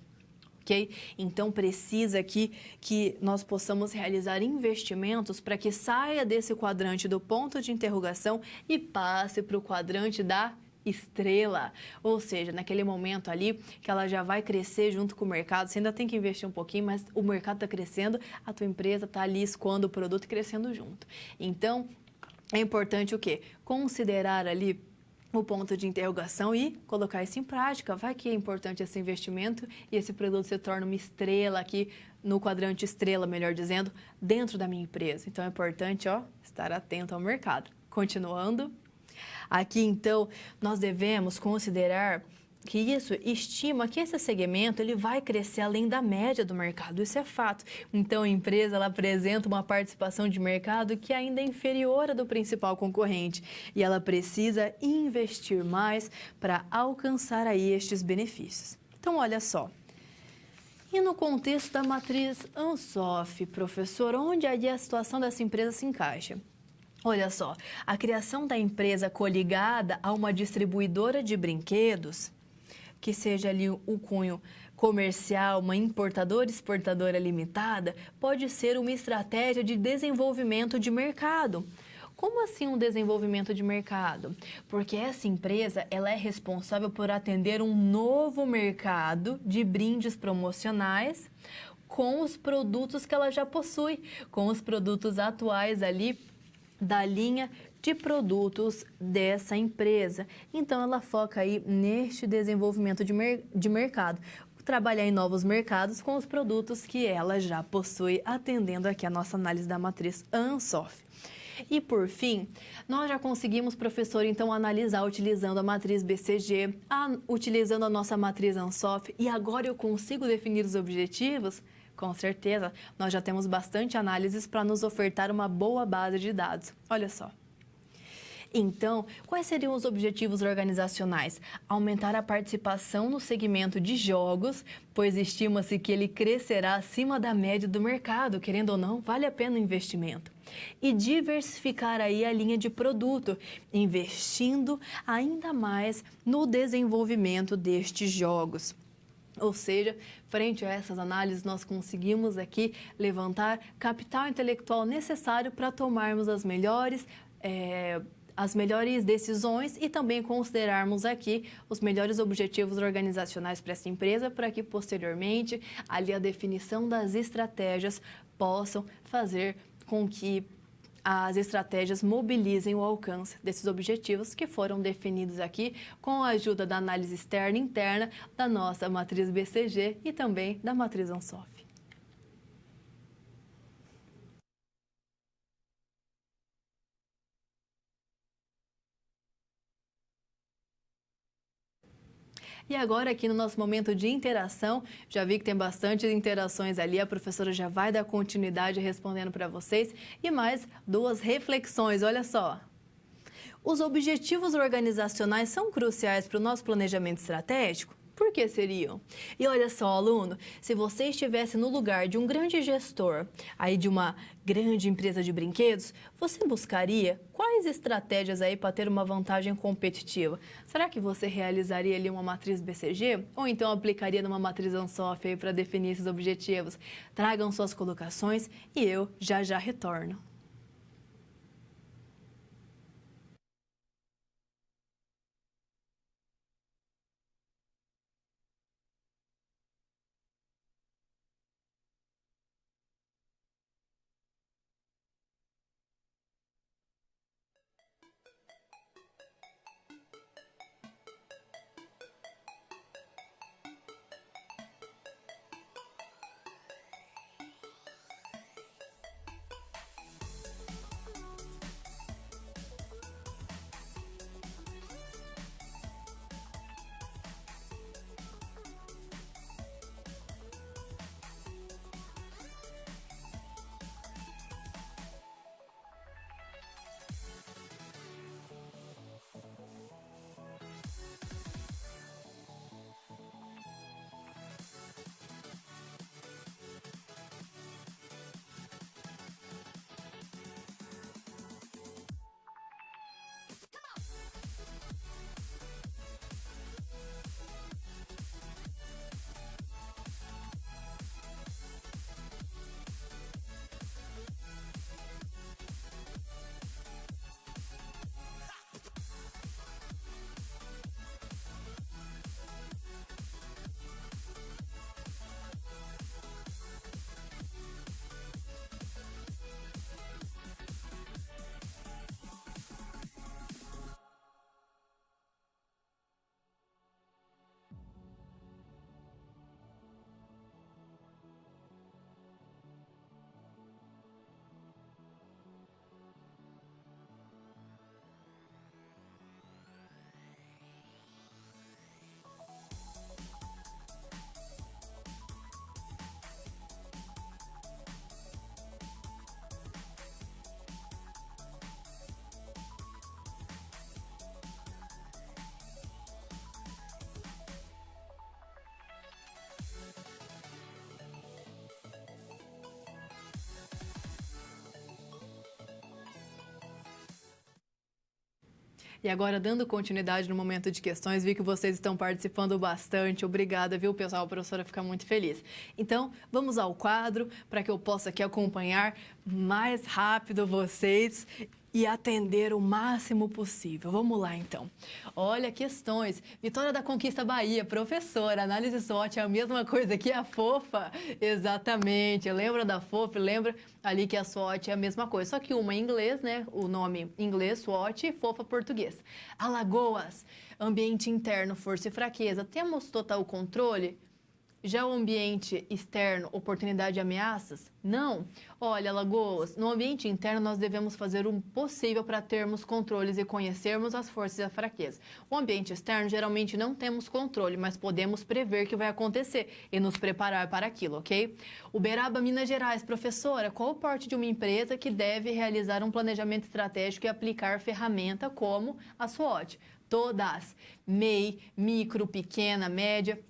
Ok? Então, precisa aqui que nós possamos realizar investimentos para que saia desse quadrante do ponto de interrogação e passe para o quadrante da estrela, ou seja, naquele momento ali que ela já vai crescer junto com o mercado, você ainda tem que investir um pouquinho, mas o mercado está crescendo, a tua empresa está ali escoando o produto e crescendo junto. Então, é importante o quê? Considerar ali o ponto de interrogação e colocar isso em prática. Vai que é importante esse investimento e esse produto se torna uma estrela aqui no quadrante estrela, melhor dizendo, dentro da minha empresa. Então, é importante, estar atento ao mercado. Continuando. Aqui, então, nós devemos considerar que isso estima que esse segmento ele vai crescer além da média do mercado, isso é fato. Então, a empresa ela apresenta uma participação de mercado que ainda é inferior à do principal concorrente e ela precisa investir mais para alcançar aí estes benefícios. Então, olha só. E no contexto da matriz Ansoff, professor, onde aí a situação dessa empresa se encaixa? Olha só, a criação da empresa coligada a uma distribuidora de brinquedos, que seja ali o cunho comercial, uma importadora exportadora limitada, pode ser uma estratégia de desenvolvimento de mercado. Como assim um desenvolvimento de mercado? Porque essa empresa ela é responsável por atender um novo mercado de brindes promocionais com os produtos que ela já possui, com os produtos atuais ali da linha de produtos dessa empresa. Então, ela foca aí neste desenvolvimento de mercado, trabalhar em novos mercados com os produtos que ela já possui, atendendo aqui a nossa análise da matriz Ansoff. E por fim, nós já conseguimos, professor, então analisar utilizando a matriz BCG, utilizando a nossa matriz ANSOF, e agora eu consigo definir os objetivos? Com certeza, nós já temos bastante análises para nos ofertar uma boa base de dados. Olha só. Então, quais seriam os objetivos organizacionais? Aumentar a participação no segmento de jogos, pois estima-se que ele crescerá acima da média do mercado, querendo ou não, vale a pena o investimento. E diversificar aí a linha de produto, investindo ainda mais no desenvolvimento destes jogos. Ou seja, frente a essas análises, nós conseguimos aqui levantar capital intelectual necessário para tomarmos as melhores decisões e também considerarmos aqui os melhores objetivos organizacionais para essa empresa, para que posteriormente ali a definição das estratégias possam fazer com que as estratégias mobilizem o alcance desses objetivos que foram definidos aqui com a ajuda da análise externa e interna da nossa matriz BCG e também da matriz ANSOF. E agora aqui no nosso momento de interação, já vi que tem bastante interações ali, a professora já vai dar continuidade respondendo para vocês. E mais duas reflexões, olha só. Os objetivos organizacionais são cruciais para o nosso planejamento estratégico? Por que seriam? E olha só, aluno, se você estivesse no lugar de um grande gestor, aí de uma grande empresa de brinquedos, você buscaria quais estratégias aí para ter uma vantagem competitiva? Será que você realizaria ali uma matriz BCG? Ou então aplicaria numa matriz ANSOF aí para definir esses objetivos? Tragam suas colocações e eu já retorno. E agora, dando continuidade no momento de questões, vi que vocês estão participando bastante. Obrigada, viu, pessoal? A professora fica muito feliz. Então, vamos ao quadro para que eu possa aqui acompanhar mais rápido vocês e atender o máximo possível. Vamos lá, então. Olha, questões. Vitória da Conquista Bahia, professora, análise SWOT é a mesma coisa que a FOFA? Exatamente. Lembra da FOFA? Lembra ali que a SWOT é a mesma coisa, só que uma em inglês, né? O nome em inglês, SWOT, e FOFA português. Alagoas, ambiente interno, força e fraqueza. Temos total controle? Já o ambiente externo, oportunidade e ameaças? Não. Olha, Alagoas, no ambiente interno nós devemos fazer o possível para termos controles e conhecermos as forças e a fraqueza. O ambiente externo, geralmente não temos controle, mas podemos prever o que vai acontecer e nos preparar para aquilo, ok? Uberaba, Minas Gerais. Professora, qual o porte de uma empresa que deve realizar um planejamento estratégico e aplicar ferramenta como a SWOT? Todas. MEI, micro, pequena, média.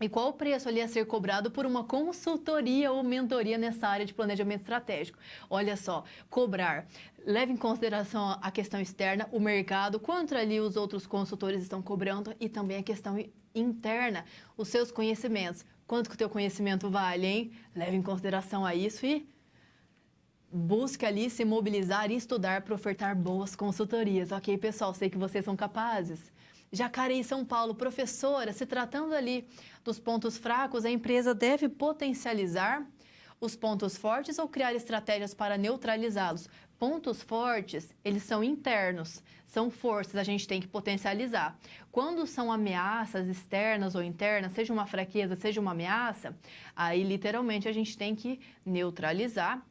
E qual o preço ali a ser cobrado por uma consultoria ou mentoria nessa área de planejamento estratégico? Olha só, cobrar. Leve em consideração a questão externa, o mercado, quanto ali os outros consultores estão cobrando e também a questão interna, os seus conhecimentos. Quanto que o teu conhecimento vale, hein? Leve em consideração a isso e busque ali se mobilizar e estudar para ofertar boas consultorias. Ok, pessoal? Sei que vocês são capazes. Jacareí, São Paulo. Professora, se tratando ali dos pontos fracos, a empresa deve potencializar os pontos fortes ou criar estratégias para neutralizá-los? Pontos fortes, eles são internos, são forças, a gente tem que potencializar. Quando são ameaças externas ou internas, seja uma fraqueza, seja uma ameaça, aí literalmente a gente tem que neutralizar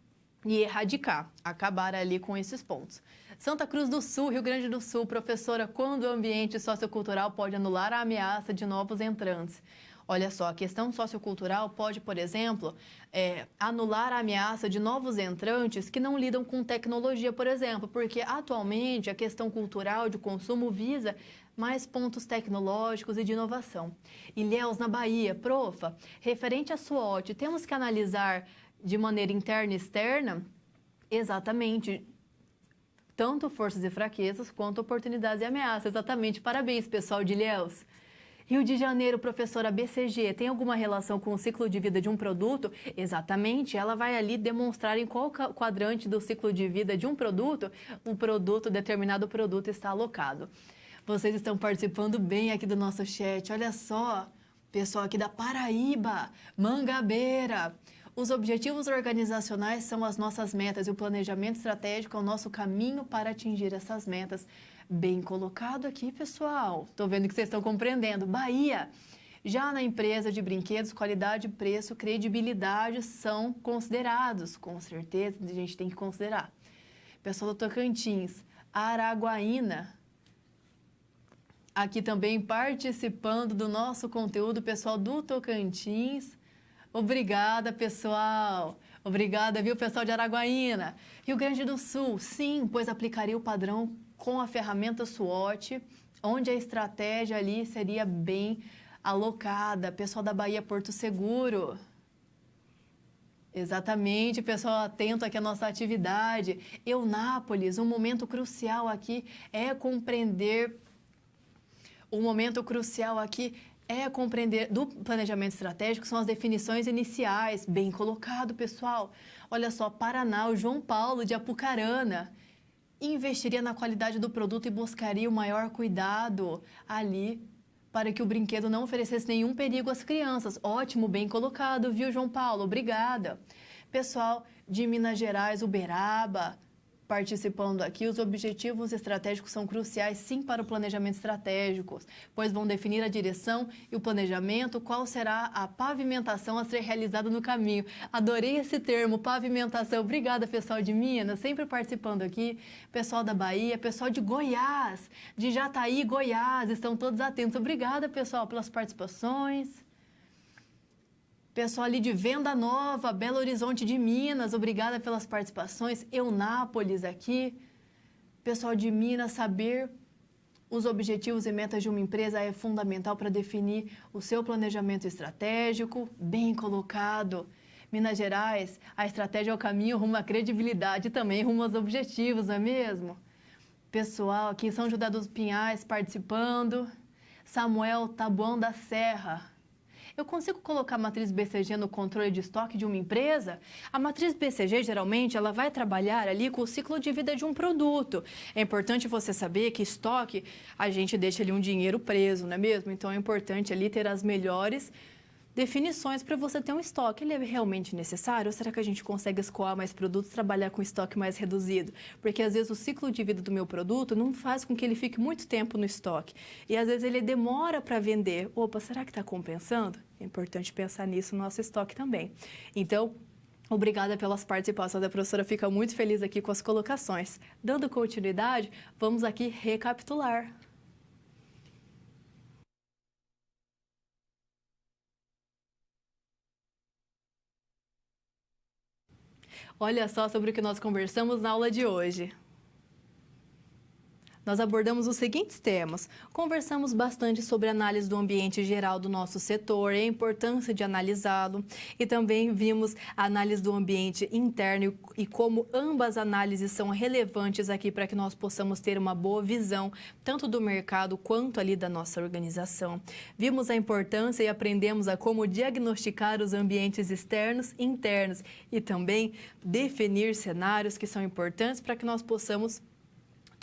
e erradicar, acabar ali com esses pontos. Santa Cruz do Sul, Rio Grande do Sul. Professora, quando o ambiente sociocultural pode anular a ameaça de novos entrantes? Olha só, a questão sociocultural pode, por exemplo, anular a ameaça de novos entrantes que não lidam com tecnologia, por exemplo, porque atualmente a questão cultural de consumo visa mais pontos tecnológicos e de inovação. Ilhéus, na Bahia. Profa, referente à SWOT, temos que analisar de maneira interna e externa? Exatamente. Tanto forças e fraquezas, quanto oportunidades e ameaças. Exatamente. Parabéns, pessoal de Ilhéus. Rio de Janeiro, professora BCG, tem alguma relação com o ciclo de vida de um produto? Exatamente. Ela vai ali demonstrar em qual quadrante do ciclo de vida de um produto, determinado produto está alocado. Vocês estão participando bem aqui do nosso chat. Olha só, pessoal aqui da Paraíba, Mangabeira. Os objetivos organizacionais são as nossas metas e o planejamento estratégico é o nosso caminho para atingir essas metas. Bem colocado aqui, pessoal. Estou vendo que vocês estão compreendendo. Bahia. Já na empresa de brinquedos, qualidade, preço, credibilidade são considerados. Com certeza, a gente tem que considerar. Pessoal do Tocantins. Araguaína. Aqui também participando do nosso conteúdo, pessoal do Tocantins. Obrigada, pessoal. Obrigada, viu, pessoal de Araguaína. Rio Grande do Sul, sim, pois aplicaria o padrão com a ferramenta SWOT, onde a estratégia ali seria bem alocada. Pessoal da Bahia, Porto Seguro. Exatamente, pessoal atento aqui à nossa atividade. Eunápolis, um momento crucial aqui é compreender... O momento crucial aqui é compreender do planejamento estratégico, são as definições iniciais, bem colocado, pessoal. Olha só, Paraná, o João Paulo de Apucarana, investiria na qualidade do produto e buscaria o maior cuidado ali para que o brinquedo não oferecesse nenhum perigo às crianças. Ótimo, bem colocado, viu, João Paulo? Obrigada. Pessoal de Minas Gerais, Uberaba, participando aqui, os objetivos estratégicos são cruciais, sim, para o planejamento estratégico, pois vão definir a direção e o planejamento, qual será a pavimentação a ser realizada no caminho. Adorei esse termo, pavimentação. Obrigada, pessoal de Minas, sempre participando aqui. Pessoal da Bahia, pessoal de Goiás, de Jataí, Goiás, estão todos atentos. Obrigada, pessoal, pelas participações. Pessoal ali de Venda Nova, Belo Horizonte de Minas, obrigada pelas participações. Eunápolis aqui. Pessoal de Minas, saber os objetivos e metas de uma empresa é fundamental para definir o seu planejamento estratégico. Bem colocado. Minas Gerais, a estratégia é o caminho rumo à credibilidade e também rumo aos objetivos, não é mesmo? Pessoal aqui em São José dos Pinhais participando. Samuel Taboão da Serra. Eu consigo colocar a matriz BCG no controle de estoque de uma empresa? A matriz BCG, geralmente, ela vai trabalhar ali com o ciclo de vida de um produto. É importante você saber que estoque, a gente deixa ali um dinheiro preso, não é mesmo? Então, é importante ali ter as melhores Definições para você ter um estoque. Ele é realmente necessário? Ou será que a gente consegue escoar mais produtos, trabalhar com estoque mais reduzido? Porque às vezes o ciclo de vida do meu produto não faz com que ele fique muito tempo no estoque. E às vezes ele demora para vender. Opa, será que está compensando? É importante pensar nisso no nosso estoque também. Então, obrigada pelas participações. A professora fica muito feliz aqui com as colocações. Dando continuidade, vamos aqui recapitular. Olha só sobre o que nós conversamos na aula de hoje. Nós abordamos os seguintes temas. Conversamos bastante sobre a análise do ambiente geral do nosso setor e a importância de analisá-lo. E também vimos a análise do ambiente interno e como ambas análises são relevantes aqui para que nós possamos ter uma boa visão, tanto do mercado quanto ali da nossa organização. Vimos a importância e aprendemos a como diagnosticar os ambientes externos e internos e também definir cenários que são importantes para que nós possamos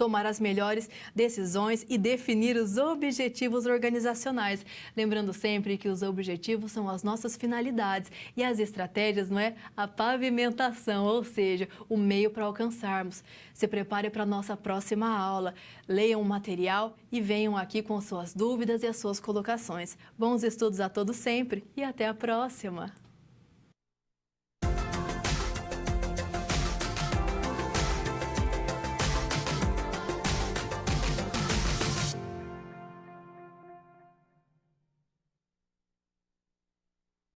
tomar as melhores decisões e definir os objetivos organizacionais. Lembrando sempre que os objetivos são as nossas finalidades e as estratégias não é a pavimentação, ou seja, o meio para alcançarmos. Se prepare para a nossa próxima aula. Leiam o material e venham aqui com suas dúvidas e as suas colocações. Bons estudos a todos sempre e até a próxima!